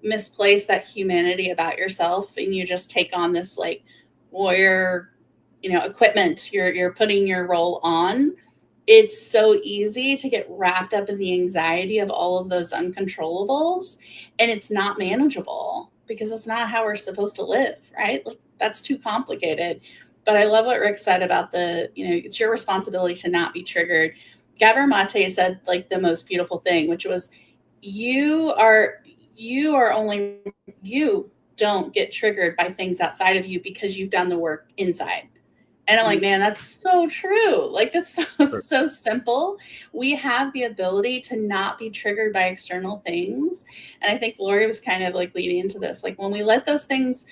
misplace that humanity about yourself and you just take on this like warrior, equipment, you're putting your role on. It's so easy to get wrapped up in the anxiety of all of those uncontrollables, and it's not manageable because it's not how we're supposed to live, right? Like that's too complicated. But I love what Rick said about it's your responsibility to not be triggered. Gabor Mate said like the most beautiful thing, which was you don't get triggered by things outside of you because you've done the work inside. And I'm like, man, that's so true. Like, that's so simple. We have the ability to not be triggered by external things. And I think Lori was kind of like leading into this. Like, when we let those things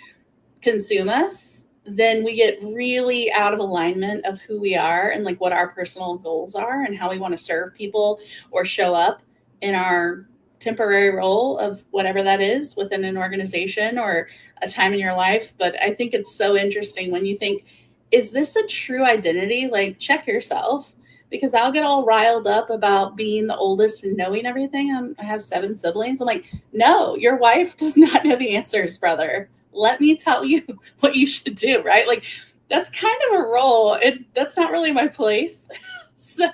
consume us, then we get really out of alignment of who we are and like what our personal goals are and how we want to serve people or show up in our temporary role of whatever that is within an organization or a time in your life. But I think it's so interesting when you think, is this a true identity? Like, check yourself, because I'll get all riled up about being the oldest and knowing everything. I have 7 siblings. I'm like, no, your wife does not know the answers, brother. Let me tell you what you should do, right? Like, that's kind of a role. That's not really my place. So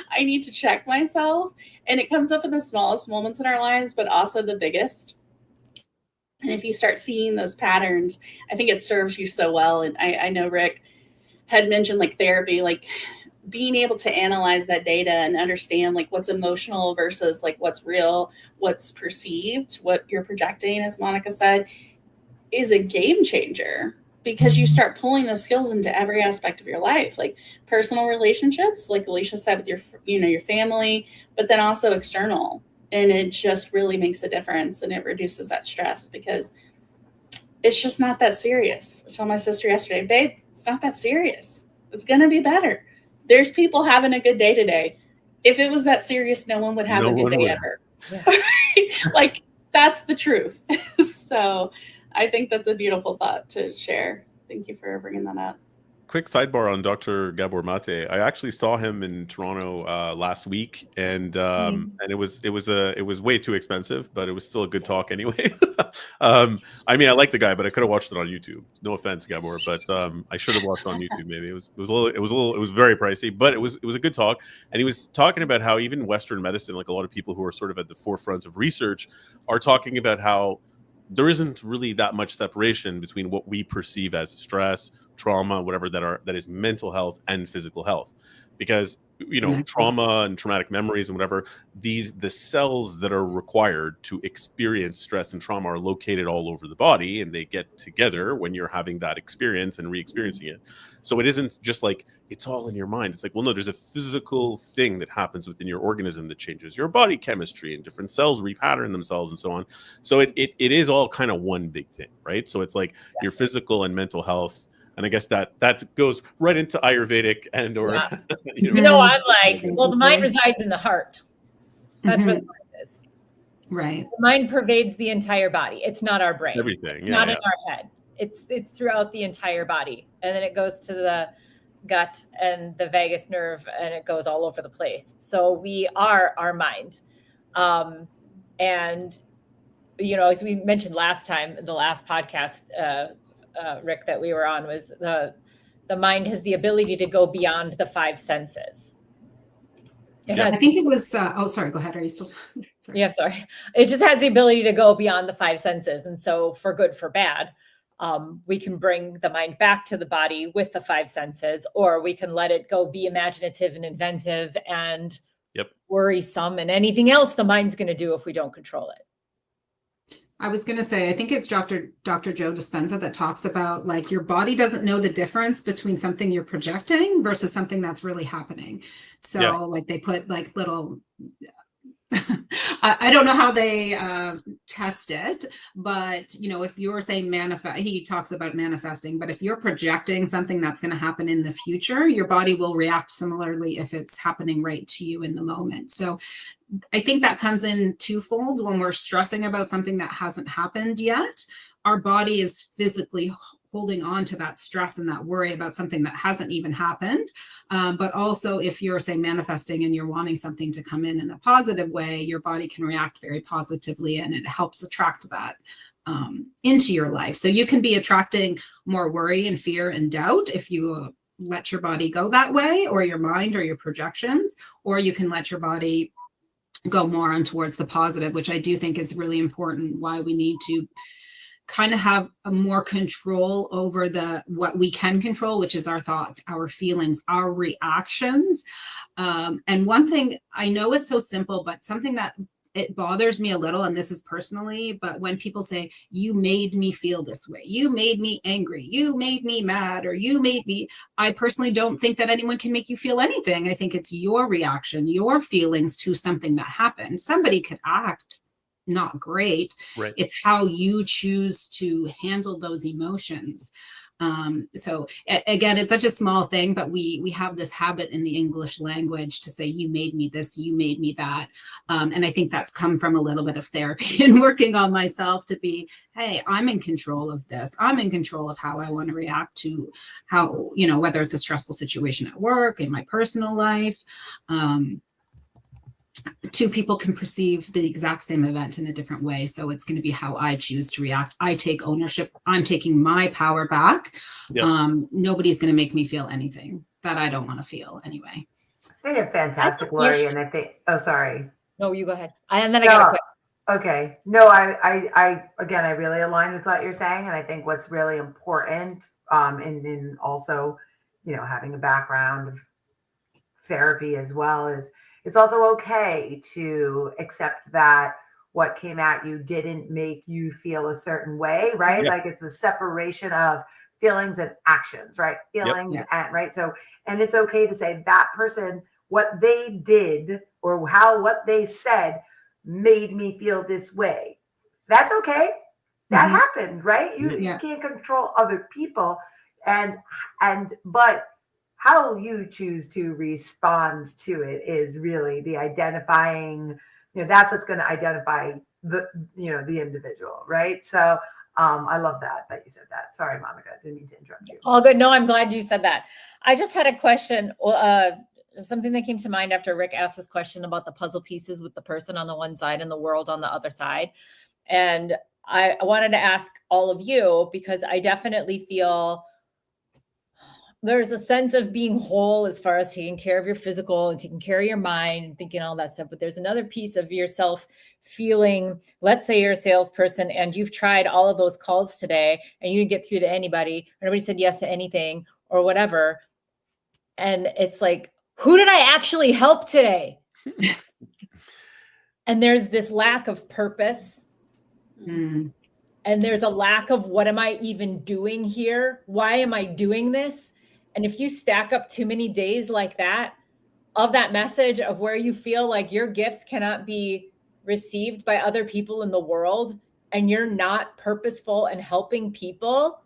I need to check myself. And it comes up in the smallest moments in our lives, but also the biggest. And if you start seeing those patterns, I think it serves you so well. And I know Rick had mentioned like therapy, like being able to analyze that data and understand like what's emotional versus like what's real, what's perceived, what you're projecting, as Monica said, is a game changer, because you start pulling those skills into every aspect of your life, like personal relationships, like Alicia said, with your family, but then also external. And it just really makes a difference, and it reduces that stress because it's just not that serious. I told my sister yesterday, babe, it's not that serious. It's going to be better. There's people having a good day today. If it was that serious, no one would have a good day ever. Yeah. Like, that's the truth. So I think that's a beautiful thought to share. Thank you for bringing that up. quick sidebar on Dr. Gabor Mate. I actually saw him in Toronto last week, and it was way too expensive, but it was still a good talk anyway. I mean, I like the guy, but I could have watched it on YouTube. No offense, Gabor, but I should have watched it on YouTube. Maybe it was very pricey, but it was a good talk. And he was talking about how even Western medicine, like a lot of people who are sort of at the forefront of research, are talking about how there isn't really that much separation between what we perceive as stress, trauma, whatever that is mental health and physical health, because trauma and traumatic memories and whatever, the cells that are required to experience stress and trauma are located all over the body, and they get together when you're having that experience and re-experiencing it. So it isn't just like it's all in your mind. It's like, well, no, there's a physical thing that happens within your organism that changes your body chemistry, and different cells repattern themselves and so on. So it is all kind of one big thing, right? So it's like your physical and mental health. And I guess that goes right into Ayurvedic and or I'm like, well, the mind resides in the heart. That's where the mind is. Right. The mind pervades the entire body. It's not our brain. Everything. Not in our head. It's throughout the entire body. And then it goes to the gut and the vagus nerve, and it goes all over the place. So we are our mind. And as we mentioned last time, the last podcast, Rick, that we were on, was the mind has the ability to go beyond the five senses. I think it was, sorry, go ahead. Are you still? Sorry. Yeah, sorry. It just has the ability to go beyond the five senses. And so for good, for bad, we can bring the mind back to the body with the five senses, or we can let it go be imaginative and inventive and worrisome and anything else the mind's going to do if we don't control it. I was going to say, I think it's Dr. Joe Dispenza that talks about, like, your body doesn't know the difference between something you're projecting versus something that's really happening. So like they put like little, I don't know how they test it, but if you're saying he talks about manifesting, but if you're projecting something that's going to happen in the future, your body will react similarly if it's happening right to you in the moment. So I think that comes in twofold. When we're stressing about something that hasn't happened yet, our body is physically holding on to that stress and that worry about something that hasn't even happened. But also, if you're, say, manifesting and you're wanting something to come in a positive way, your body can react very positively, and it helps attract that into your life. So you can be attracting more worry and fear and doubt if you let your body go that way, or your mind or your projections, or you can let your body go more on towards the positive, which I do think is really important. Why we need to kind of have a more control over what we can control, which is our thoughts, our feelings, our reactions. And one thing, I know it's so simple, but something that it bothers me a little, and this is personally, but when people say, you made me feel this way, you made me angry, you made me mad, or I personally don't think that anyone can make you feel anything. I think it's your reaction, your feelings to something that happened. Somebody could act not great. Right. It's how you choose to handle those emotions. So again, it's such a small thing, but we have this habit in the English language to say, you made me this, you made me that. And I think that's come from a little bit of therapy and working on myself to be, hey, I'm in control of this. I'm in control of how I want to react to how, whether it's a stressful situation at work, in my personal life. Two people can perceive the exact same event in a different way. So it's going to be how I choose to react. I take ownership. I'm taking my power back. Yep. Nobody's going to make me feel anything that I don't want to feel anyway. I think it's fantastic, Lori. And I think, sorry. No, you go ahead. And then I got to quit. Okay. No, I again, I really align with what you're saying. And I think what's really important, in also, having a background of therapy as well, is it's also okay to accept that what came at you didn't make you feel a certain way, right? Yeah. Like it's the separation of feelings and actions, right? Feelings and right. So, and it's okay to say that person, what they did or what they said made me feel this way. That's okay. That happened, right? You can't control other people, but how you choose to respond to it is really the identifying, that's what's going to identify the individual, right? So I love that you said that. Sorry, Monica, didn't mean to interrupt you. All good. No, I'm glad you said that. I just had a question. Something that came to mind after Rick asked this question about the puzzle pieces with the person on the one side and the world on the other side. And I wanted to ask all of you, because I definitely feel there's a sense of being whole as far as taking care of your physical and taking care of your mind and thinking all that stuff. But there's another piece of yourself feeling, let's say you're a salesperson and you've tried all of those calls today and you didn't get through to anybody, or nobody said yes to anything or whatever. And it's like, who did I actually help today? And there's this lack of purpose. Mm. And there's a lack of, what am I even doing here? Why am I doing this? And if you stack up too many days like that, of that message of where you feel like your gifts cannot be received by other people in the world, and you're not purposeful in helping people,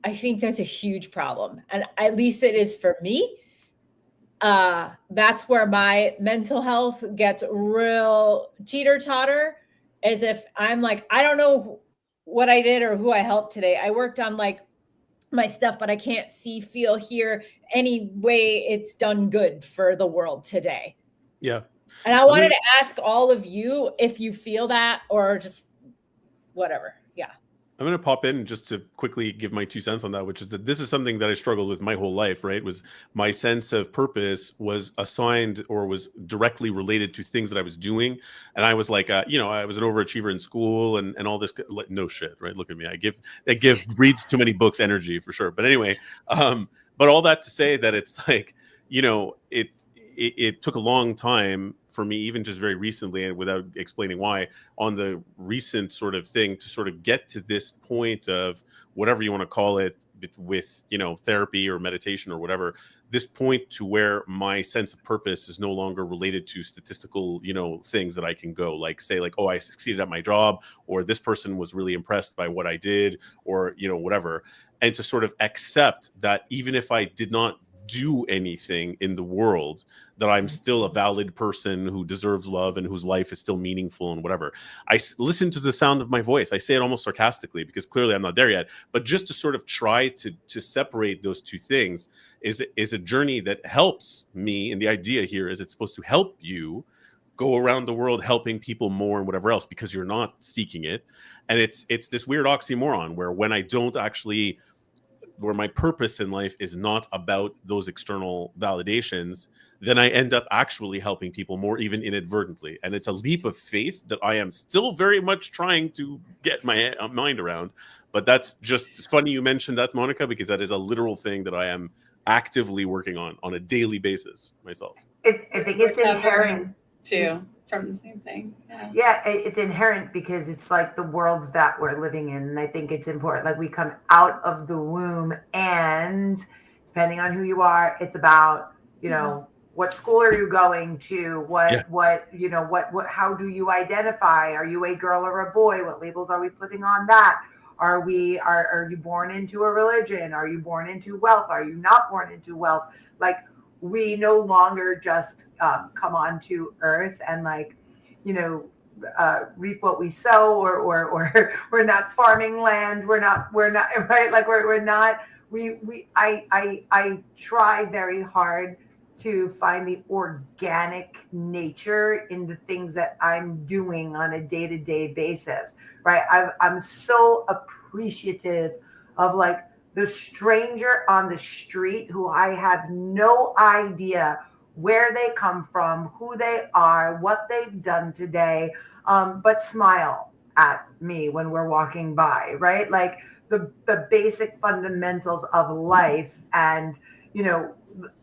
I think that's a huge problem. And at least it is for me. That's where my mental health gets real teeter-totter, as if I'm like, I don't know what I did or who I helped today. I worked on like my stuff, but I can't see, feel, hear any way it's done good for the world today. Yeah. And I wanted to ask all of you if you feel that, or just whatever. Yeah. I'm going to pop in just to quickly give my 2 cents on that, which is that this is something that I struggled with my whole life, right? Was my sense of purpose was assigned or was directly related to things that I was doing. And I was like, I was an overachiever in school and all this, like, no shit, right? Look at me. I reads too many books energy for sure. But anyway, but all that to say that it's like, it took a long time for me, even just very recently, and without explaining why, on the recent sort of thing, to sort of get to this point of whatever you want to call it, with therapy or meditation or whatever, this point to where my sense of purpose is no longer related to statistical things that I can go like say like, oh, I succeeded at my job, or this person was really impressed by what I did, or whatever, and to sort of accept that even if I did not do anything in the world, that I'm still a valid person who deserves love and whose life is still meaningful and whatever. I listen to the sound of my voice. I say it almost sarcastically because clearly I'm not there yet, but just to sort of try to separate those two things is a journey that helps me. And the idea here is it's supposed to help you go around the world helping people more and whatever else, because you're not seeking it. And it's this weird oxymoron where when I don't actually, where my purpose in life is not about those external validations, then I end up actually helping people more, even inadvertently. And it's a leap of faith that I am still very much trying to get my mind around. But that's just, it's funny you mentioned that, Monica, because that is a literal thing that I am actively working on a daily basis myself. I think it's inherent too, from the same thing. Yeah, it's inherent because it's like the worlds that we're living in. And I think it's important. Like we come out of the womb, and depending on who you are, it's about, what school are you going to? What how do you identify? Are you a girl or a boy? What labels are we putting on that? Are you born into a religion? Are you born into wealth? Are you not born into wealth? Like, we no longer just come onto earth and reap what we sow, or we're not farming land. We're not right. Like we're not. I try very hard to find the organic nature in the things that I'm doing on a day-to-day basis. Right. I'm so appreciative of like the stranger on the street who I have no idea where they come from, who they are, what they've done today, but smile at me when we're walking by, right? Like the basic fundamentals of life. And,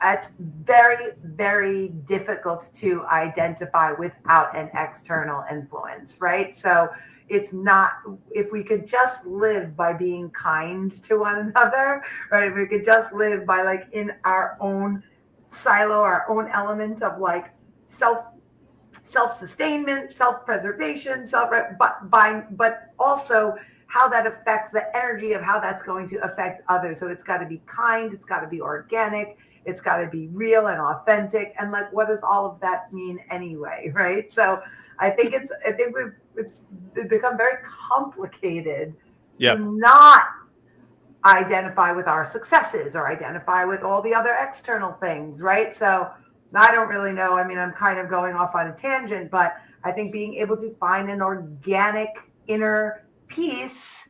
it's very, very difficult to identify without an external influence, right? So it's not, if we could just live by being kind to one another, right? If we could just live by like in our own silo, our own element of like self-sustainment, self-preservation, but also how that affects the energy of how that's going to affect others. So it's got to be kind, it's got to be organic, it's got to be real and authentic. And like, what does all of that mean anyway, right? So I think it's become very complicated Yeah. to not identify with our successes or identify with all the other external things, right? So I don't really know. I mean, I'm kind of going off on a tangent, but I think being able to find an organic inner peace,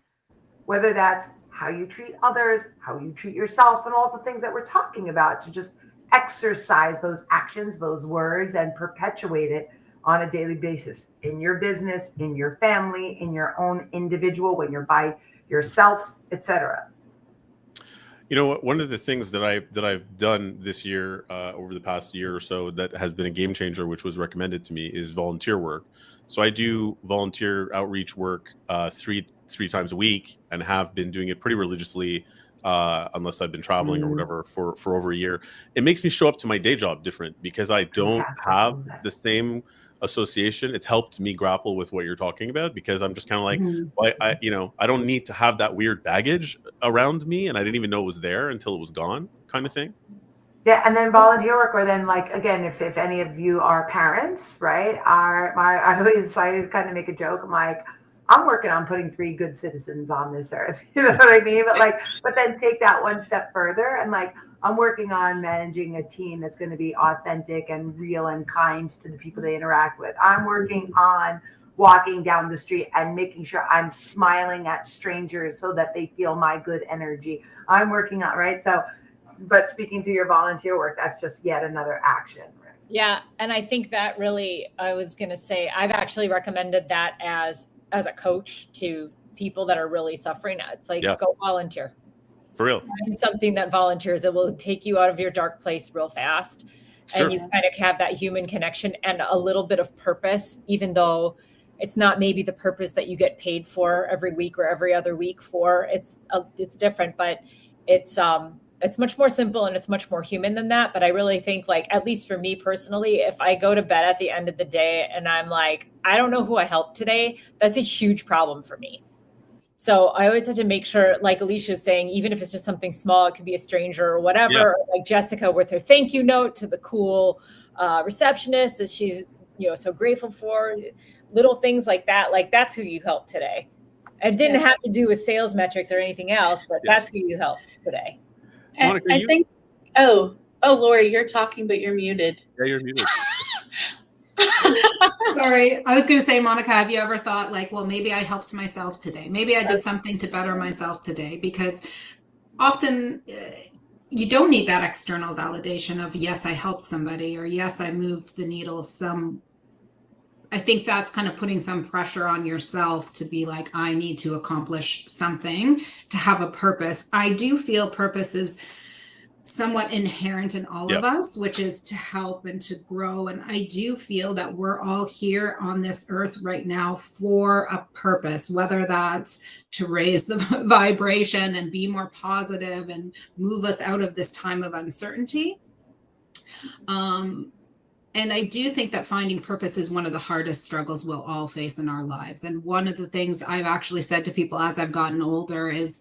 whether that's how you treat others, how you treat yourself, and all the things that we're talking about, to just exercise those actions, those words, and perpetuate it on a daily basis in your business, in your family, in your own individual, when you're by yourself, etc. You know, one of the things that I've done this year, over the past year or so, that has been a game changer, which was recommended to me, is volunteer work. So I do volunteer outreach work three times a week, and have been doing it pretty religiously, unless I've been traveling or whatever, for over a year. It makes me show up to my day job different because I don't have the same association. It's helped me grapple with what you're talking about, because I'm just kind of like, well, I don't need to have that weird baggage around me, and I didn't even know it was there until it was gone, kind of thing. Yeah, and then volunteer work, or then, like, again, if any of you are parents, right? I always kind of make a joke. I'm like, I'm working on putting 3 good citizens on this earth. You know what I mean? But then take that one step further, and like, I'm working on managing a team that's going to be authentic and real and kind to the people they interact with. I'm working on walking down the street and making sure I'm smiling at strangers so that they feel my good energy. I'm working on, right? So, but speaking to your volunteer work, that's just yet another action. Right? Yeah. And I think that really, I was going to say, I've actually recommended that as a coach to people that are really suffering. It's like, go volunteer. For real. Find something that volunteers, that will take you out of your dark place real fast. Sure. And you kind of have that human connection and a little bit of purpose, even though it's not maybe the purpose that you get paid for every week or every other week for. It's different, but it's much more simple and it's much more human than that. But I really think, like, at least for me personally, if I go to bed at the end of the day and I'm like, I don't know who I helped today, that's a huge problem for me. So I always have to make sure, like Alicia is saying, even if it's just something small, it could be a stranger or whatever, or like Jessica with her thank you note to the cool receptionist that she's, so grateful for, little things like that. Like, that's who you helped today. It didn't have to do with sales metrics or anything else, but that's who you helped today. Monica, I think, Lori, you're talking, but you're muted. Yeah, you're muted. Sorry, I was going to say, Monica, have you ever thought, like, well, maybe I helped myself today. Maybe I did something to better myself today, because often you don't need that external validation of, yes, I helped somebody, or yes, I moved the needle I think that's kind of putting some pressure on yourself to be like, I need to accomplish something to have a purpose. I do feel purpose is somewhat inherent in all of us, which is to help and to grow. And I do feel that we're all here on this earth right now for a purpose, whether that's to raise the vibration and be more positive and move us out of this time of uncertainty. And I do think that finding purpose is one of the hardest struggles we'll all face in our lives. And one of the things I've actually said to people as I've gotten older is,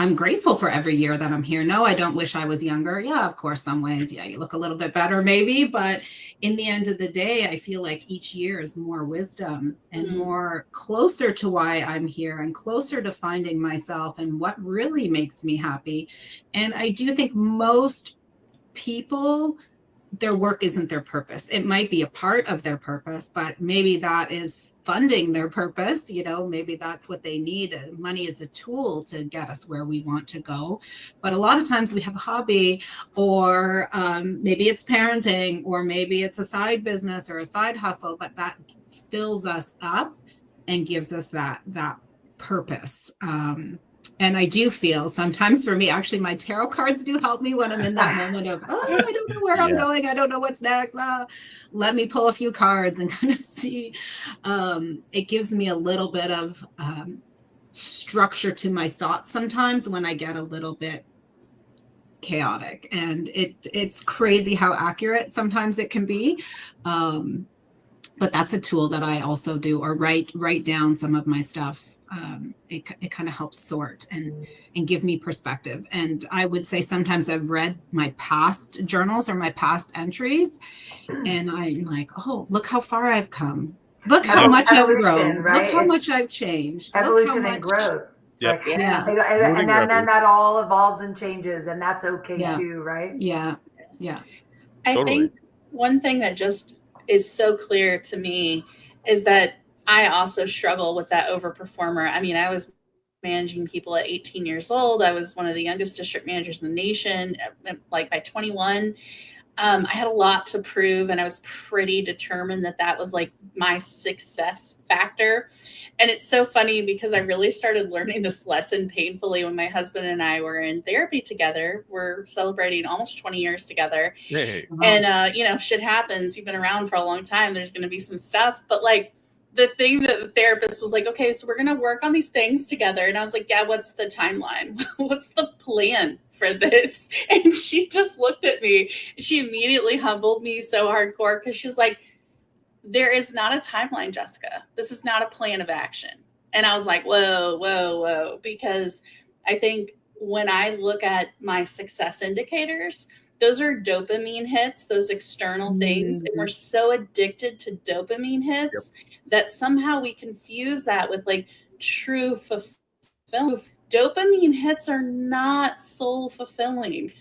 I'm grateful for every year that I'm here. No, I don't wish I was younger. Yeah, of course, some ways, you look a little bit better maybe. But in the end of the day, I feel like each year is more wisdom and more closer to why I'm here and closer to finding myself and what really makes me happy. And I do think most people, their work isn't their purpose. It might be a part of their purpose, but maybe that is funding their purpose. Maybe that's what they need. Money is a tool to get us where we want to go. But a lot of times we have a hobby, or maybe it's parenting, or maybe it's a side business or a side hustle, but that fills us up and gives us that purpose. And I do feel sometimes, for me, actually, my tarot cards do help me when I'm in that moment of, I don't know where I'm going. I don't know what's next. Let me pull a few cards and kind of see. It gives me a little bit of structure to my thoughts sometimes when I get a little bit chaotic. And it's crazy how accurate sometimes it can be. But that's a tool that I also do, or write down some of my stuff. It kind of helps sort and give me perspective. And I would say sometimes I've read my past journals or my past entries, and I'm like, oh, look how far I've come. Look how much I've grown. Right? Look how much I've changed. Evolution and growth. Yep. Like, Yeah. and then that all evolves and changes, and that's okay Yeah. too, right? Yeah. I Totally. think one thing that just is so clear to me is that I also struggle with that overperformer. I mean, I was managing people at 18 years old. I was one of the youngest district managers in the nation. Like by 21, I had a lot to prove, and I was pretty determined that that was like my success factor. And it's so funny because I really started learning this lesson painfully when my husband and I were in therapy together. We're celebrating almost 20 years together. Hey. And, shit happens. You've been around for a long time. There's going to be some stuff. But like the thing that the therapist was like, okay, so we're going to work on these things together. And I was like, yeah, what's the timeline? What's the plan for this? And she just looked at me. She immediately humbled me so hardcore because she's like, there is not a timeline, Jessica. This is not a plan of action. And I was like, whoa, because I think when I look at my success indicators, those are dopamine hits, those external things. And we're so addicted to dopamine hits that somehow we confuse that with like true fulfillment. Dopamine hits are not soul fulfilling.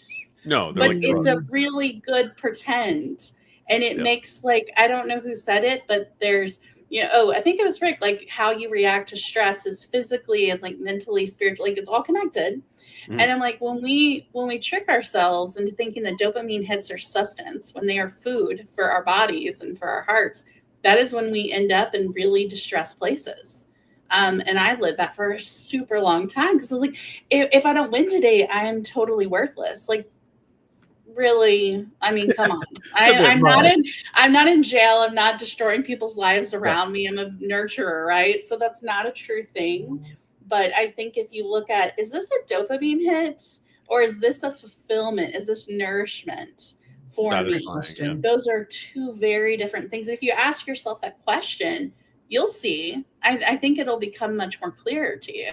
No, they're but like it's drugs. a really good pretend. And it makes like, I don't know who said it, but there's, I think it was Rick, like how you react to stress is physically and like mentally, spiritually, like it's all connected. Mm. And I'm like, when we trick ourselves into thinking that dopamine hits are sustenance, when they are food for our bodies and for our hearts, that is when we end up in really distressed places. And I lived that for a super long time because I was like, if I don't win today, I am totally worthless. Like, really? I mean, come on. I'm not in jail. I'm not destroying people's lives around me. I'm a nurturer, right? So that's not a true thing. But I think if you look at, is this a dopamine hit or is this a fulfillment? Is this nourishment for me? Yeah. Those are two very different things. If you ask yourself that question, you'll see. I think it'll become much more clearer to you.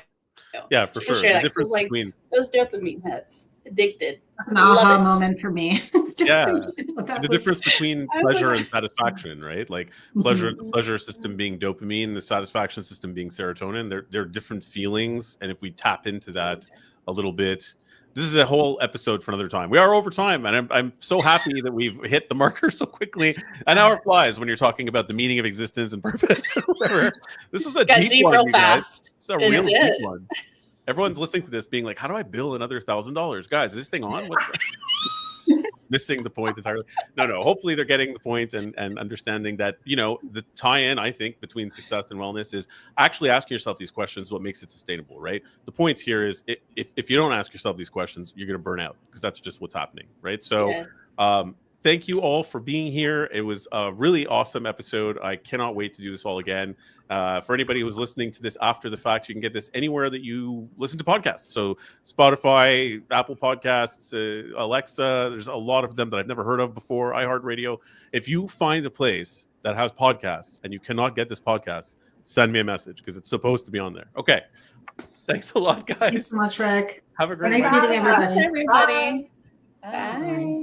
Yeah, for sure. The difference between those dopamine hits, addicted. That's an aha moment for me. It's just the difference between pleasure and satisfaction, right? Like pleasure, the pleasure system being dopamine, the satisfaction system being serotonin. They're different feelings, and if we tap into that a little bit, this is a whole episode for another time. We are over time, and I'm so happy that we've hit the marker so quickly. An hour flies when you're talking about the meaning of existence and purpose. Whatever. This was a deep one, real you fast. Guys. It's a real deep one. Everyone's listening to this being like, how do I bill another $1,000? Guys, is this thing on? What's missing the point entirely? No. Hopefully they're getting the point and understanding that, the tie-in, I think, between success and wellness is actually asking yourself these questions, what makes it sustainable, right? The point here is if you don't ask yourself these questions, you're going to burn out because that's just what's happening, right? So thank you all for being here. It was a really awesome episode. I cannot wait to do this all again. For anybody who's listening to this after the fact, you can get this anywhere that you listen to podcasts. So Spotify, Apple Podcasts, Alexa, there's a lot of them that I've never heard of before, iHeartRadio. If you find a place that has podcasts and you cannot get this podcast, send me a message because it's supposed to be on there. Okay. Thanks a lot, guys. Thanks so much, Rick. Have a great nice night. meeting everybody. Everybody. Bye. Bye.